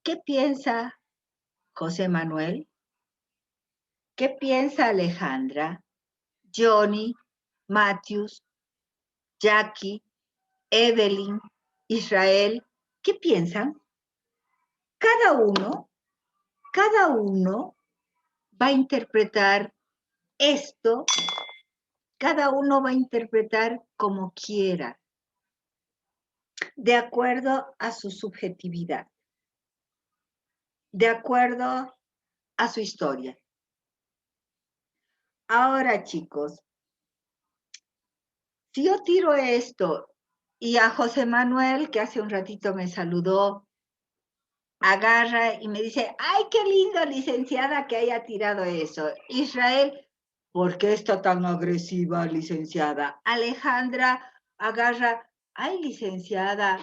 ¿Qué piensa José Manuel? ¿Qué piensa Alejandra, Johnny, Matthews, Jackie, Evelyn, Israel? ¿Qué piensan? Cada uno va a interpretar esto, cada uno va a interpretar como quiera, de acuerdo a su subjetividad, de acuerdo a su historia. Ahora, chicos, si yo tiro esto y a José Manuel, que hace un ratito me saludó, agarra y me dice, ay, qué lindo, licenciada, que haya tirado eso. Israel, ¿por qué está tan agresiva, licenciada? Alejandra agarra, ay, licenciada,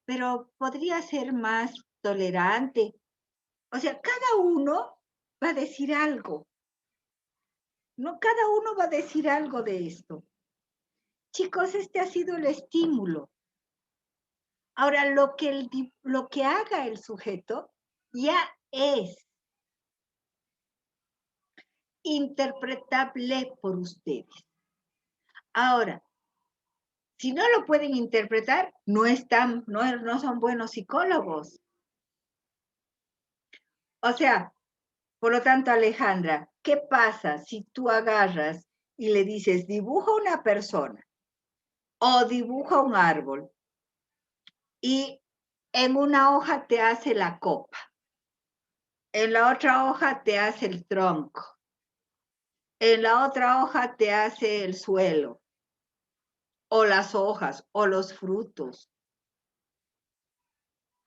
pero podría ser más tolerante. O sea, cada uno va a decir algo. No, cada uno va a decir algo de esto. Chicos, este ha sido el estímulo. Ahora, lo que haga el sujeto ya es interpretable por ustedes. Ahora, si no lo pueden interpretar, no son buenos psicólogos. O sea, por lo tanto, Alejandra, ¿qué pasa si tú agarras y le dices, dibuja una persona o dibuja un árbol y en una hoja te hace la copa, en la otra hoja te hace el tronco, en la otra hoja te hace el suelo, o las hojas, o los frutos?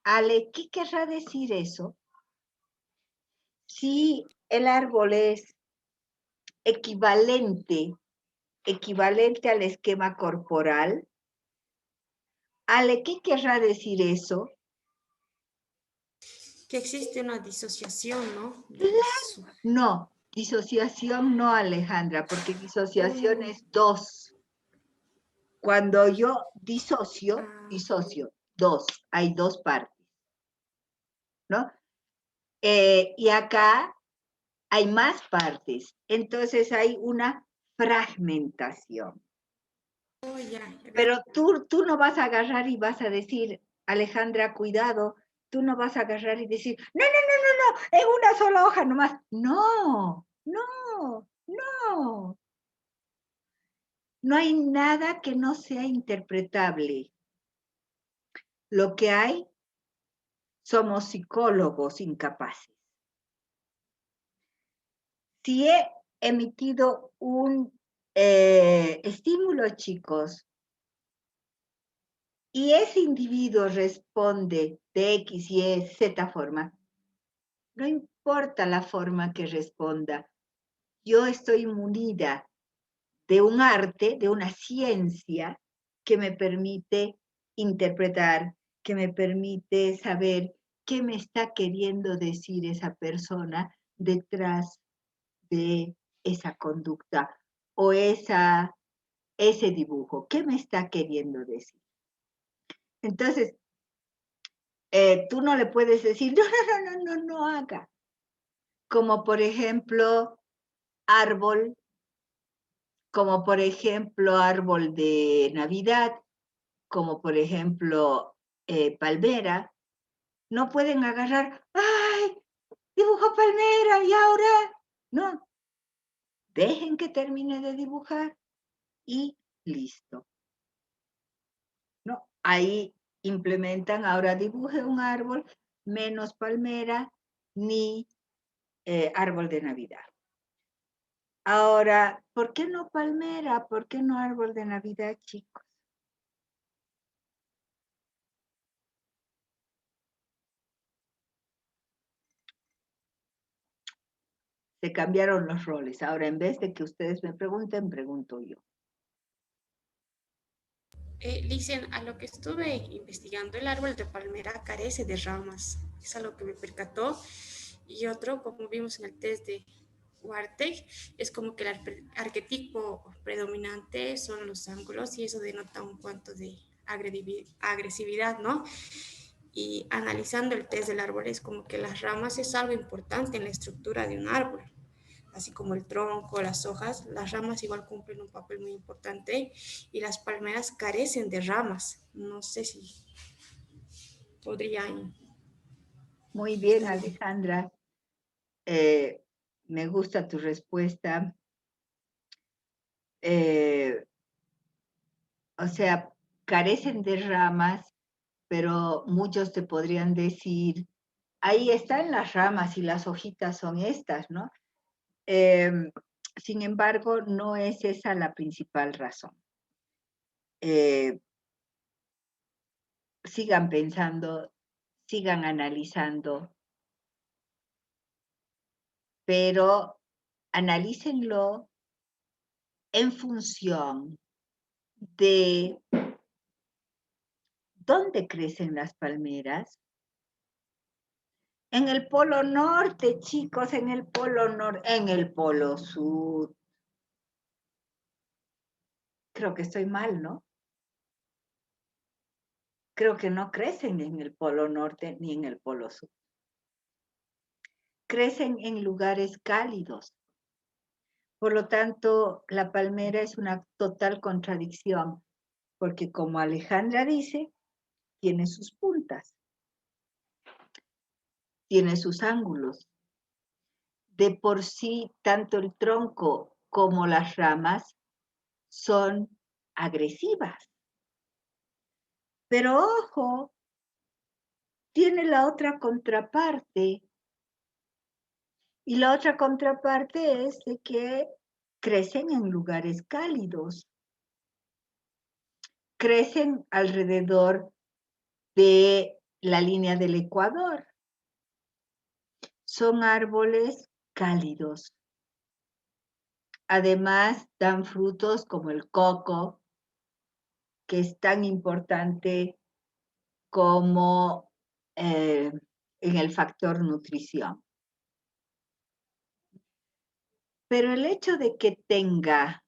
Ale, ¿qué querrá decir eso? Si el árbol es equivalente al esquema corporal, Ale, ¿qué querrá decir eso? Que existe una disociación, ¿no? No, disociación no, Alejandra, porque disociación Un, es dos. Cuando yo ah, disocio, dos, hay dos partes, ¿no? Y acá hay más partes, entonces hay una fragmentación. oh, ya, ya veo. Pero tú no vas a agarrar y vas a decir, Alejandra, cuidado, tú no vas a agarrar y decir, no, no, no, no, no, en una sola hoja nomás. No, no, no. No hay nada que no sea interpretable. Lo que hay somos psicólogos incapaces. Si he emitido un estímulo, chicos, y ese individuo responde de X, Y, Z forma, no importa la forma que responda, yo estoy munida de un arte, de una ciencia que me permite interpretar, que me permite saber qué me está queriendo decir esa persona detrás de esa conducta o ese dibujo. ¿Qué me está queriendo decir? Entonces, tú no le puedes decir, no, no, no, no, no, no haga. Como por ejemplo, árbol, como por ejemplo, árbol de Navidad. como por ejemplo palmera, no pueden agarrar, ¡ay! Dibujo palmera y ahora, no, dejen que termine de dibujar y listo. ¿No? Ahí implementan, ahora dibuje un árbol, menos palmera ni árbol de Navidad. Ahora, ¿por qué no palmera? ¿Por qué no árbol de Navidad, chicos? Se cambiaron los roles. Ahora, en vez de que ustedes me pregunten, pregunto yo. Licen, a lo que estuve investigando, el árbol de palmera carece de ramas. Es algo que me percató. Y otro, como vimos en el test de Warteg, es como que el arquetipo predominante son los ángulos y eso denota un cuanto de agresividad, ¿no? Y analizando el test del árbol es como que las ramas es algo importante en la estructura de un árbol, así como el tronco, las hojas, las ramas igual cumplen un papel muy importante y las palmeras carecen de ramas. No sé si podrían Muy bien, estar bien. Alejandra. Me gusta tu respuesta. O sea, carecen de ramas, pero muchos te podrían decir, ahí están las ramas y las hojitas son estas, ¿no? Sin embargo, no es esa la principal razón. Sigan pensando, sigan analizando, pero analícenlo en función de dónde crecen las palmeras. En el polo norte, chicos, en el polo norte, en el polo sur. Creo que estoy mal, ¿no? Creo que no crecen en el polo norte ni en el polo sur. Crecen en lugares cálidos. Por lo tanto, la palmera es una total contradicción, porque como Alejandra dice, tiene sus puntas, tiene sus ángulos. De por sí, tanto el tronco como las ramas son agresivas. Pero ojo, tiene la otra contraparte. Y la otra contraparte es de que crecen en lugares cálidos. Crecen alrededor de la línea del Ecuador. Son árboles cálidos. Además, dan frutos como el coco, que es tan importante como en el factor nutrición. Pero el hecho de que tenga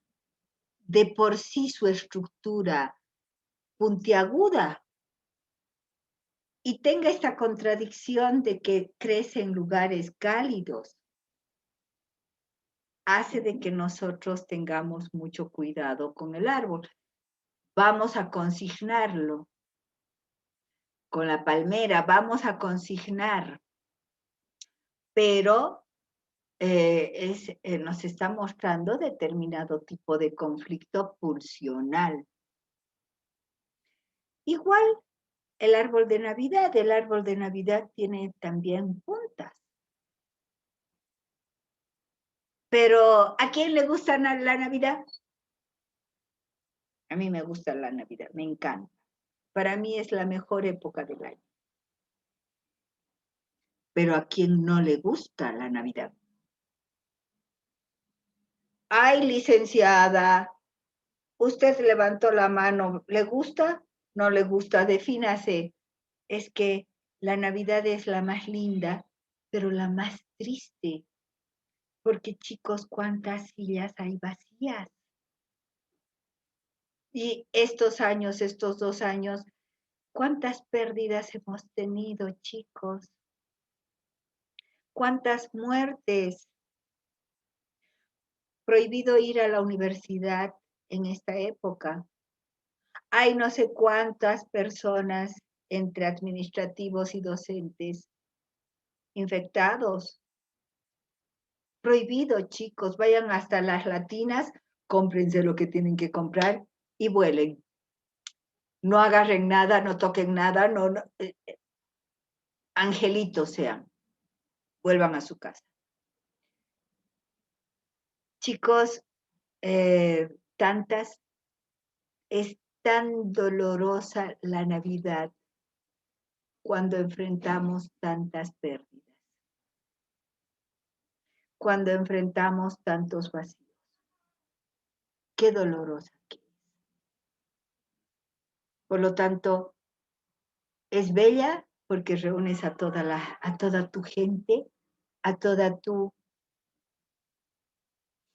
de por sí su estructura puntiaguda y tenga esta contradicción de que crece en lugares cálidos, hace de que nosotros tengamos mucho cuidado con el árbol. Vamos a consignarlo. Con la palmera vamos a consignar, pero nos está mostrando determinado tipo de conflicto pulsional. Igual el árbol de Navidad tiene también puntas. Pero ¿a quién le gusta la Navidad? A mí me gusta la Navidad, me encanta. Para mí es la mejor época del año. Pero ¿a quién no le gusta la Navidad? Ay, licenciada, usted levantó la mano. ¿Le gusta? No le gusta, defínase. Es que la Navidad es la más linda, pero la más triste. Porque chicos, ¿cuántas sillas hay vacías? Y estos años, estos 2 años, ¿cuántas pérdidas hemos tenido, chicos? ¿Cuántas muertes? Prohibido ir a la universidad en esta época. hay no sé cuántas personas entre administrativos y docentes infectados. Prohibido, chicos, vayan hasta las latinas, cómprense lo que tienen que comprar y vuelen. No agarren nada, no toquen nada, angelitos sean, vuelvan a su casa. Chicos, es tan dolorosa la Navidad cuando enfrentamos tantas pérdidas, cuando enfrentamos tantos vacíos. Qué dolorosa que es. Por lo tanto, es bella porque reúnes a toda tu gente, a toda tu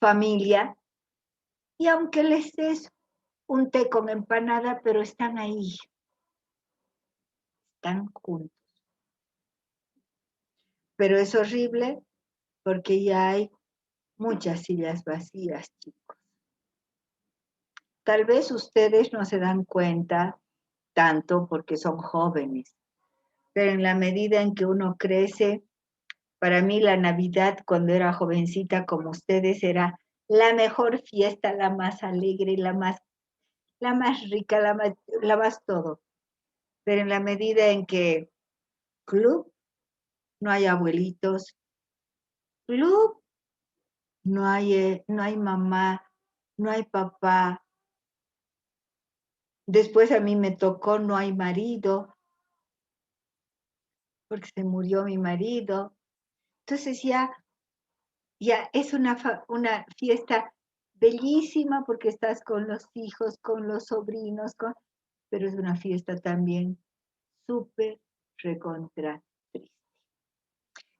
familia, y aunque les des un té con empanada, pero están ahí, están juntos. Pero es horrible porque ya hay muchas sillas vacías, chicos. Tal vez ustedes no se dan cuenta tanto porque son jóvenes, pero en la medida en que uno crece, para mí la Navidad cuando era jovencita como ustedes era la mejor fiesta, la más alegre, la más rica, la más todo. Pero en la medida en que club, no hay abuelitos, club, no hay mamá, no hay papá. Después a mí me tocó, no hay marido, porque se murió mi marido. Entonces ya es una fiesta bellísima porque estás con los hijos, con los sobrinos, pero es una fiesta también súper recontra triste.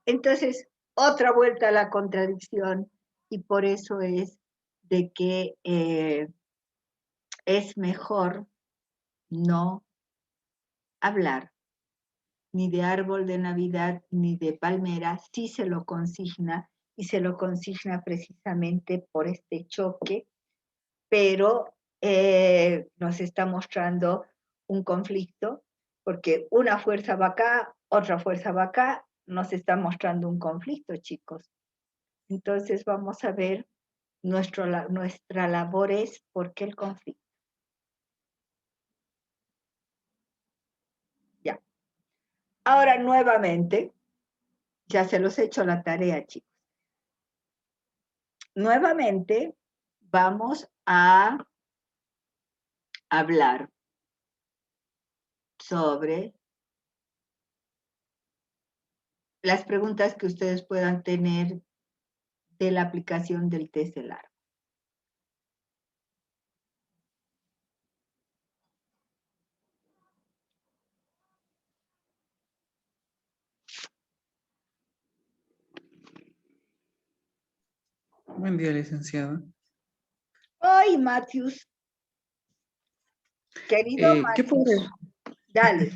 Entonces, otra vuelta a la contradicción y por eso es de que es mejor no hablar ni de árbol de Navidad ni de palmera, sí se lo consigna y se lo consigna precisamente por este choque, pero nos está mostrando un conflicto porque una fuerza va acá, otra fuerza va acá, nos está mostrando un conflicto, chicos. Entonces vamos a ver nuestra labor es ¿por qué el conflicto? Ya. Ahora nuevamente, ya se los he hecho la tarea, chicos. Nuevamente vamos a hablar sobre las preguntas que ustedes puedan tener de la aplicación del test del árbol. Buen día, licenciada. Hoy, Matthews. Querido ¿Qué Matthews, dale.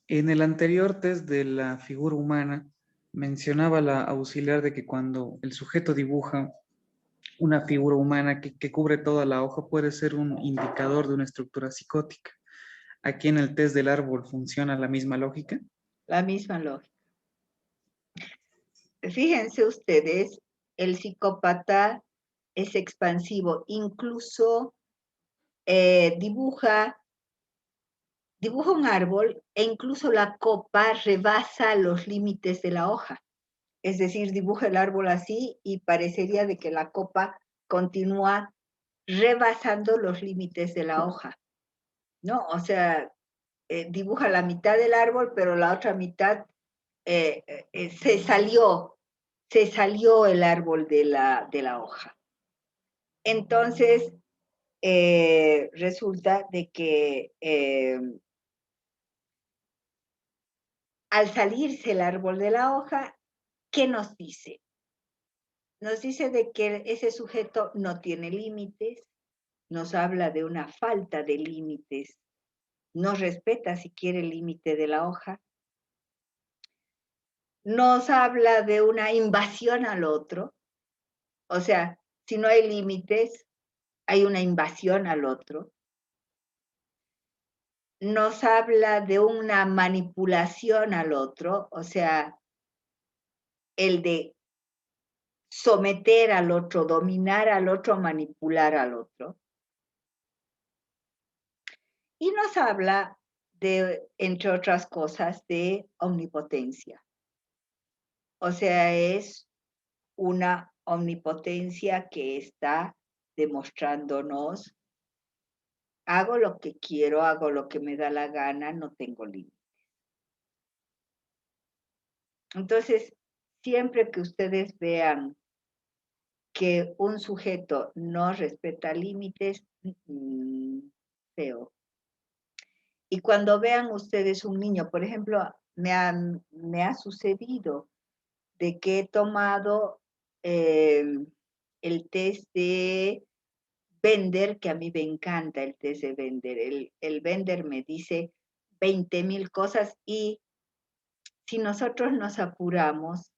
En el anterior test de la figura humana mencionaba la auxiliar de que cuando el sujeto dibuja una figura humana que cubre toda la hoja puede ser un indicador de una estructura psicótica. Aquí en el test del árbol funciona la misma lógica. La misma lógica. Fíjense ustedes, el psicópata es expansivo, incluso dibuja un árbol e incluso la copa rebasa los límites de la hoja. Es decir, dibuja el árbol así y parecería de que la copa continúa rebasando los límites de la hoja, ¿no? O sea, dibuja la mitad del árbol, pero la otra mitad se salió el árbol de la hoja. Entonces, resulta de que al salirse el árbol de la hoja, ¿qué nos dice? Nos dice de que ese sujeto no tiene límites, nos habla de una falta de límites, no respeta siquiera el límite de la hoja, nos habla de una invasión al otro, o sea, si no hay límites, hay una invasión al otro, nos habla de una manipulación al otro, o sea, el de someter al otro, dominar al otro, manipular al otro. Y nos habla de, entre otras cosas, de omnipotencia. O sea, es una omnipotencia que está demostrándonos, hago lo que quiero, hago lo que me da la gana, no tengo límite. Entonces, siempre que ustedes vean que un sujeto no respeta límites, feo. Y cuando vean ustedes un niño, por ejemplo, me ha sucedido de que he tomado el test de Bender, que a mí me encanta el test de Bender. El Bender me dice 20,000 cosas y si nosotros nos apuramos,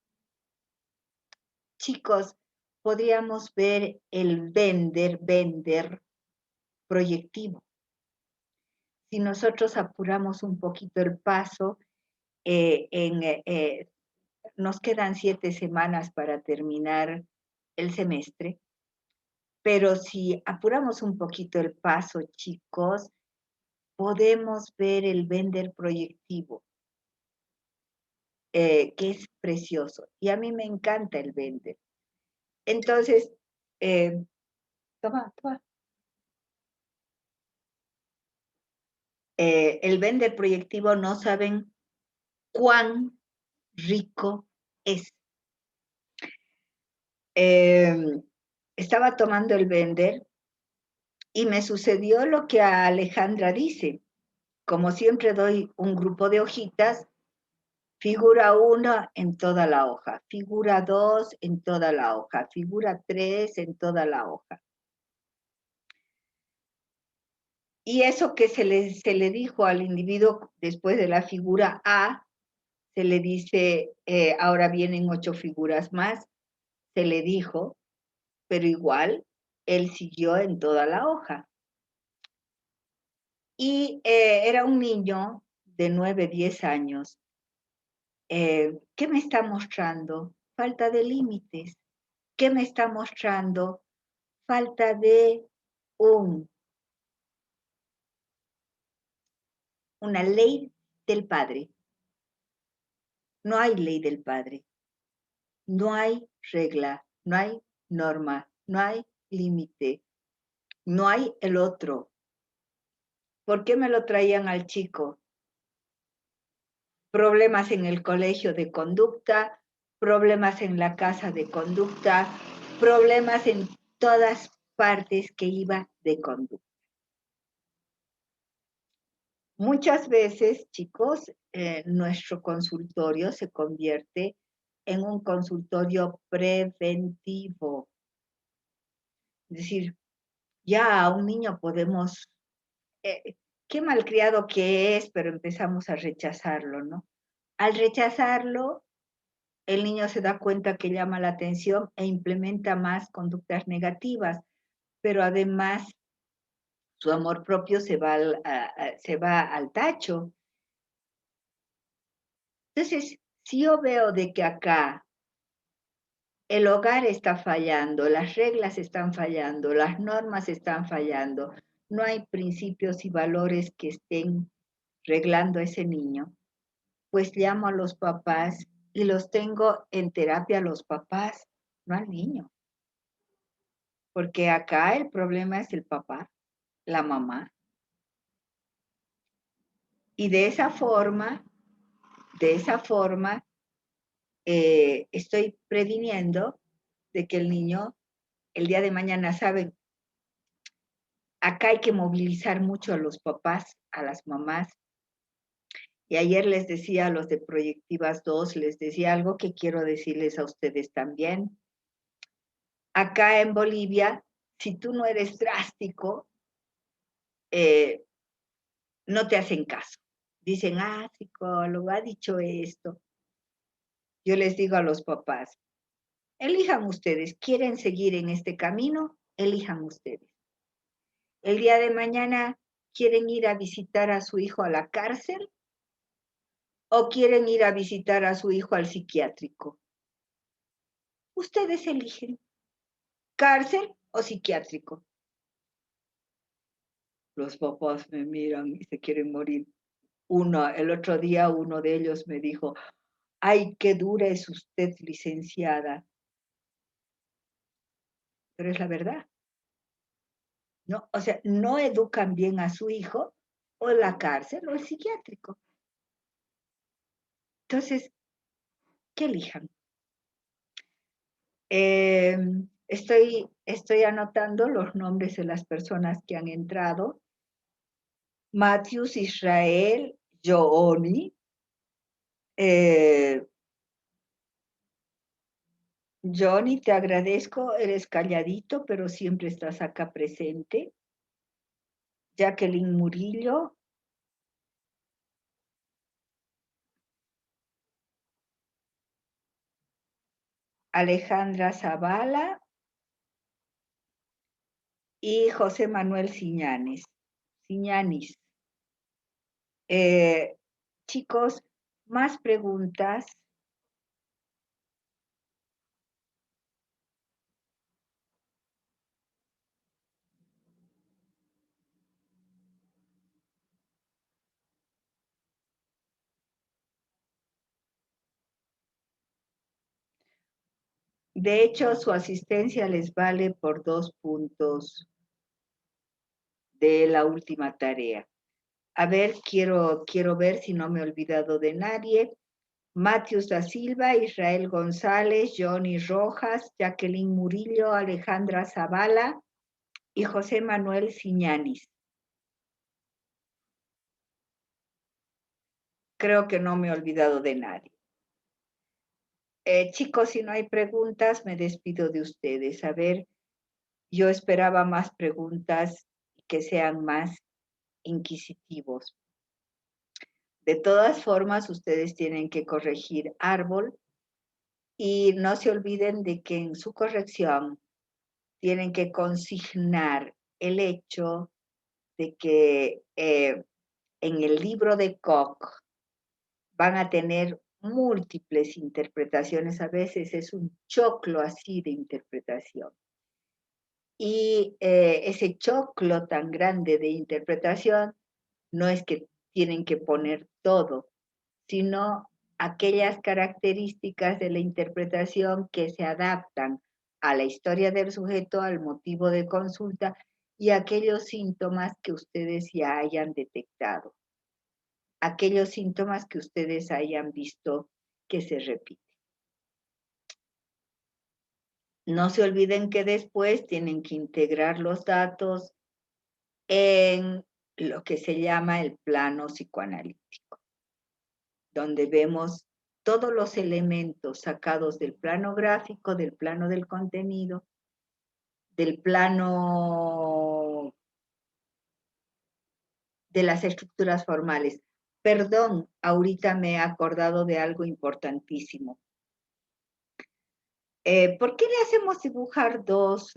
chicos, podríamos ver el Bender proyectivo. Si nosotros apuramos un poquito el paso, nos quedan 7 semanas para terminar el semestre, pero si apuramos un poquito el paso, chicos, podemos ver el Bender proyectivo, que es precioso. Y a mí me encanta el Bender. Entonces, toma. El Bender proyectivo no saben cuán rico es. Estaba tomando el Bender y me sucedió lo que a Alejandra dice. Como siempre doy un grupo de hojitas, figura 1 en toda la hoja, figura 2 en toda la hoja, figura 3 en toda la hoja. Y eso que se le dijo al individuo después de la figura A, se le dice, ahora vienen 8 figuras más, se le dijo, pero igual él siguió en toda la hoja. Y era un niño de 9, 10 años. ¿Qué me está mostrando? Falta de límites. ¿Qué me está mostrando? Falta de una ley del padre. No hay ley del padre. No hay regla, no hay norma, no hay límite. No hay el otro. ¿Por qué me lo traían al chico? Problemas en el colegio de conducta, problemas en la casa de conducta, problemas en todas partes que iba de conducta. Muchas veces, chicos, nuestro consultorio se convierte en un consultorio preventivo. Es decir, ya a un niño podemos, qué malcriado que es, pero empezamos a rechazarlo, ¿no? Al rechazarlo, el niño se da cuenta que llama la atención e implementa más conductas negativas, pero además su amor propio se va al tacho. Entonces, si yo veo de que acá el hogar está fallando, las reglas están fallando, las normas están fallando, no hay principios y valores que estén reglando a ese niño, pues llamo a los papás y los tengo en terapia a los papás, no al niño. Porque acá el problema es el papá, la mamá. Y de esa forma, estoy previniendo de que el niño, el día de mañana, saben, acá hay que movilizar mucho a los papás, a las mamás. Y ayer les decía a los de Proyectivas 2, les decía algo que quiero decirles a ustedes también. Acá en Bolivia, si tú no eres drástico, no te hacen caso. Dicen, psicólogo, ha dicho esto. Yo les digo a los papás, elijan ustedes, ¿quieren seguir en este camino? Elijan ustedes. El día de mañana, ¿Quieren ir a visitar a su hijo a la cárcel o quieren ir a visitar a su hijo al psiquiátrico? Ustedes eligen, cárcel o psiquiátrico. Los papás me miran y se quieren morir. El otro día uno de ellos me dijo, ay, qué dura es usted, licenciada. Pero es la verdad. ¿No? O sea, no educan bien a su hijo o la cárcel o el psiquiátrico. Entonces, ¿qué elijan? Estoy anotando los nombres de las personas que han entrado. Matthews, Israel, Jooni, Johnny, te agradezco, eres calladito, pero siempre estás acá presente. Jacqueline Murillo, Alejandra Zavala y José Manuel Ciñanis. Chicos, más preguntas. De hecho, su asistencia les vale por 2 puntos de la última tarea. A ver, quiero ver si no me he olvidado de nadie. Matthews da Silva, Israel González, Johnny Rojas, Jacqueline Murillo, Alejandra Zavala y José Manuel Ciñanis. Creo que no me he olvidado de nadie. Chicos, si no hay preguntas, me despido de ustedes. A ver, yo esperaba más preguntas y que sean más inquisitivos. De todas formas, ustedes tienen que corregir árbol y no se olviden de que en su corrección tienen que consignar el hecho de que en el libro de Koch van a tener múltiples interpretaciones, a veces es un choclo así de interpretación. Y ese choclo tan grande de interpretación no es que tienen que poner todo, sino aquellas características de la interpretación que se adaptan a la historia del sujeto, al motivo de consulta y aquellos síntomas que ustedes ya hayan detectado, aquellos síntomas que ustedes hayan visto que se repiten. No se olviden que después tienen que integrar los datos en lo que se llama el plano psicoanalítico, donde vemos todos los elementos sacados del plano gráfico, del plano del contenido, del plano de las estructuras formales. Perdón, ahorita me he acordado de algo importantísimo. ¿Por qué le hacemos dibujar dos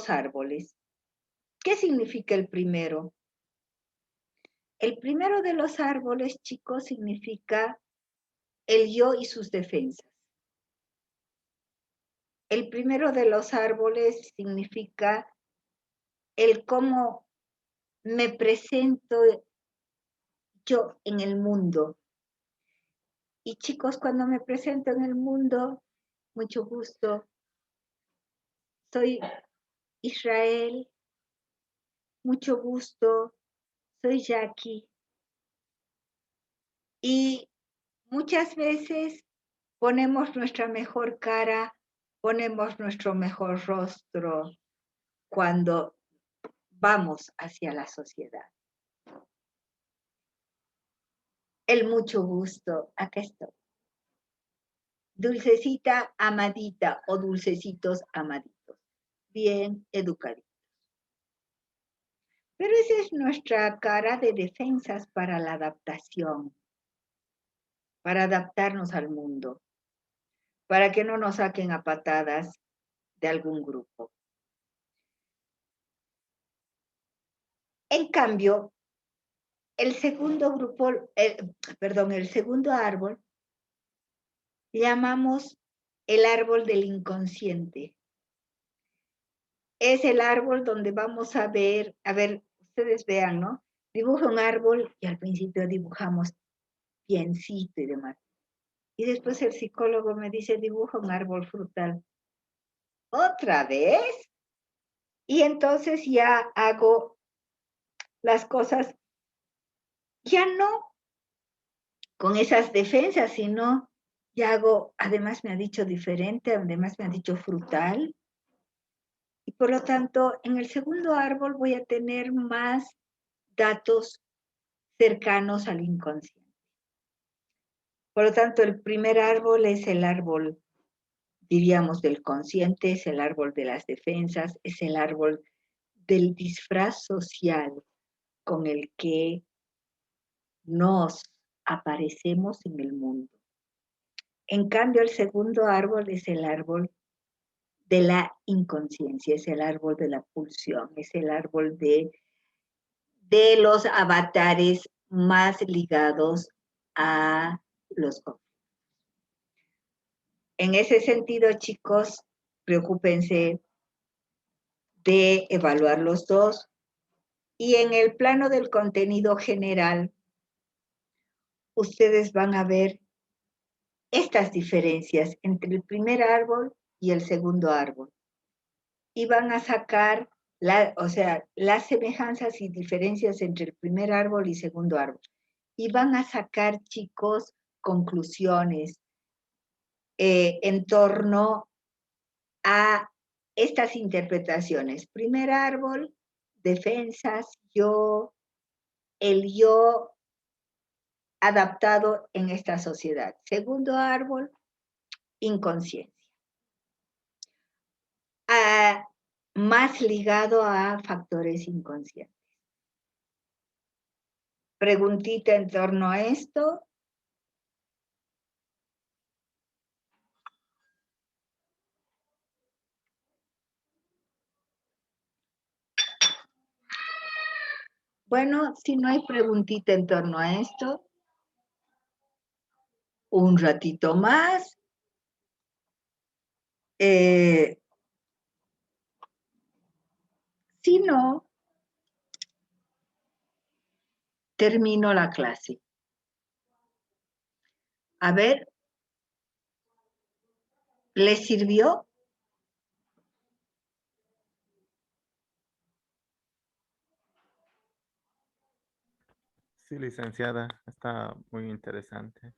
árboles? ¿Qué significa el primero? El primero de los árboles, chicos, significa el yo y sus defensas. El primero de los árboles significa el cómo me presento yo en el mundo. Y chicos, cuando me presento en el mundo, mucho gusto. Soy Israel, mucho gusto. Soy Jackie. Y muchas veces ponemos nuestra mejor cara, ponemos nuestro mejor rostro cuando vamos hacia la sociedad. El mucho gusto, acá estoy. Dulcecita amadita o dulcecitos amaditos, bien educaditos. Pero esa es nuestra cara de defensas para la adaptación, para adaptarnos al mundo, para que no nos saquen a patadas de algún grupo. En cambio, el segundo grupo, el segundo árbol, llamamos el árbol del inconsciente. Es el árbol donde vamos a ver, ustedes vean, ¿no? Dibujo un árbol y al principio dibujamos biencito y demás. Y después el psicólogo me dice, dibuja un árbol frutal. ¿Otra vez? Y entonces ya hago las cosas, ya no con esas defensas, sino ya hago, además me ha dicho diferente, además me ha dicho frutal. Y por lo tanto, en el segundo árbol voy a tener más datos cercanos al inconsciente. Por lo tanto, el primer árbol es el árbol, diríamos, del consciente, es el árbol de las defensas, es el árbol del disfraz social con el que nos aparecemos en el mundo. En cambio, el segundo árbol es el árbol de la inconsciencia, es el árbol de la pulsión, es el árbol de los avatares más ligados a los conflictos. En ese sentido, chicos, preocúpense de evaluar los dos. Y en el plano del contenido general, ustedes van a ver estas diferencias entre el primer árbol y el segundo árbol. Y van a sacar las semejanzas y diferencias entre el primer árbol y segundo árbol. Y van a sacar, chicos, conclusiones en torno a estas interpretaciones. Primer árbol, defensas, yo, el yo adaptado en esta sociedad. Segundo árbol, inconsciencia. Más ligado a factores inconscientes. Preguntita en torno a esto. Bueno, si no hay preguntita en torno a esto, un ratito más. Si no, termino la clase. A ver, ¿les sirvió? Sí, licenciada, está muy interesante.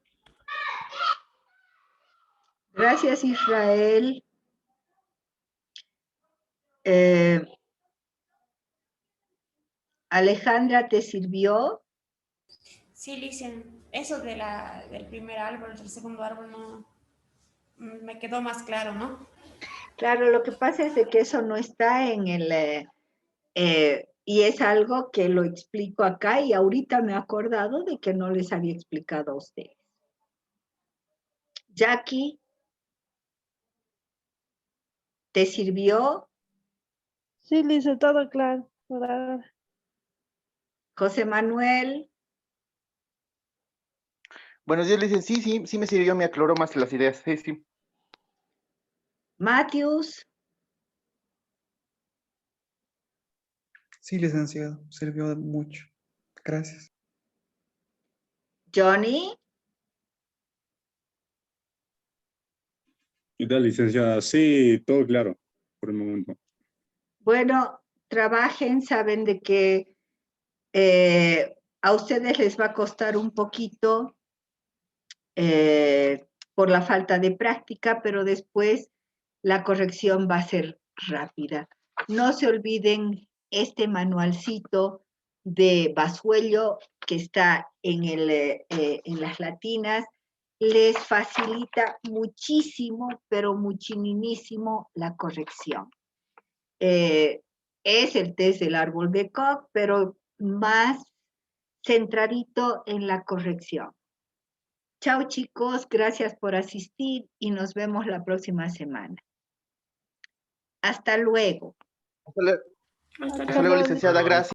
Gracias, Israel. Alejandra, ¿te sirvió? Sí, Licen, eso del primer árbol, del segundo árbol, no me quedó más claro, ¿no? Claro, lo que pasa es de que eso no está en el... y es algo que lo explico acá y ahorita me he acordado de que no les había explicado a ustedes. Jackie, ¿te sirvió? Sí, Lice, todo claro. José Manuel, Buenos días, Lice. Sí me sirvió, me aclaró más las ideas. Sí. Matthews, Sí, licenciado, sirvió mucho. Gracias. Johnny, ¿Qué tal, licenciada? Sí, todo claro por el momento. bueno, trabajen, saben de que a ustedes les va a costar un poquito por la falta de práctica, pero después la corrección va a ser rápida. No se olviden este manualcito de Basuello que está en las latinas, les facilita muchísimo, pero muchísimo la corrección. Es el test del árbol de Koch, pero más centradito en la corrección. Chao chicos, gracias por asistir y nos vemos la próxima semana. Hasta luego. Hasta luego, licenciada. Gracias.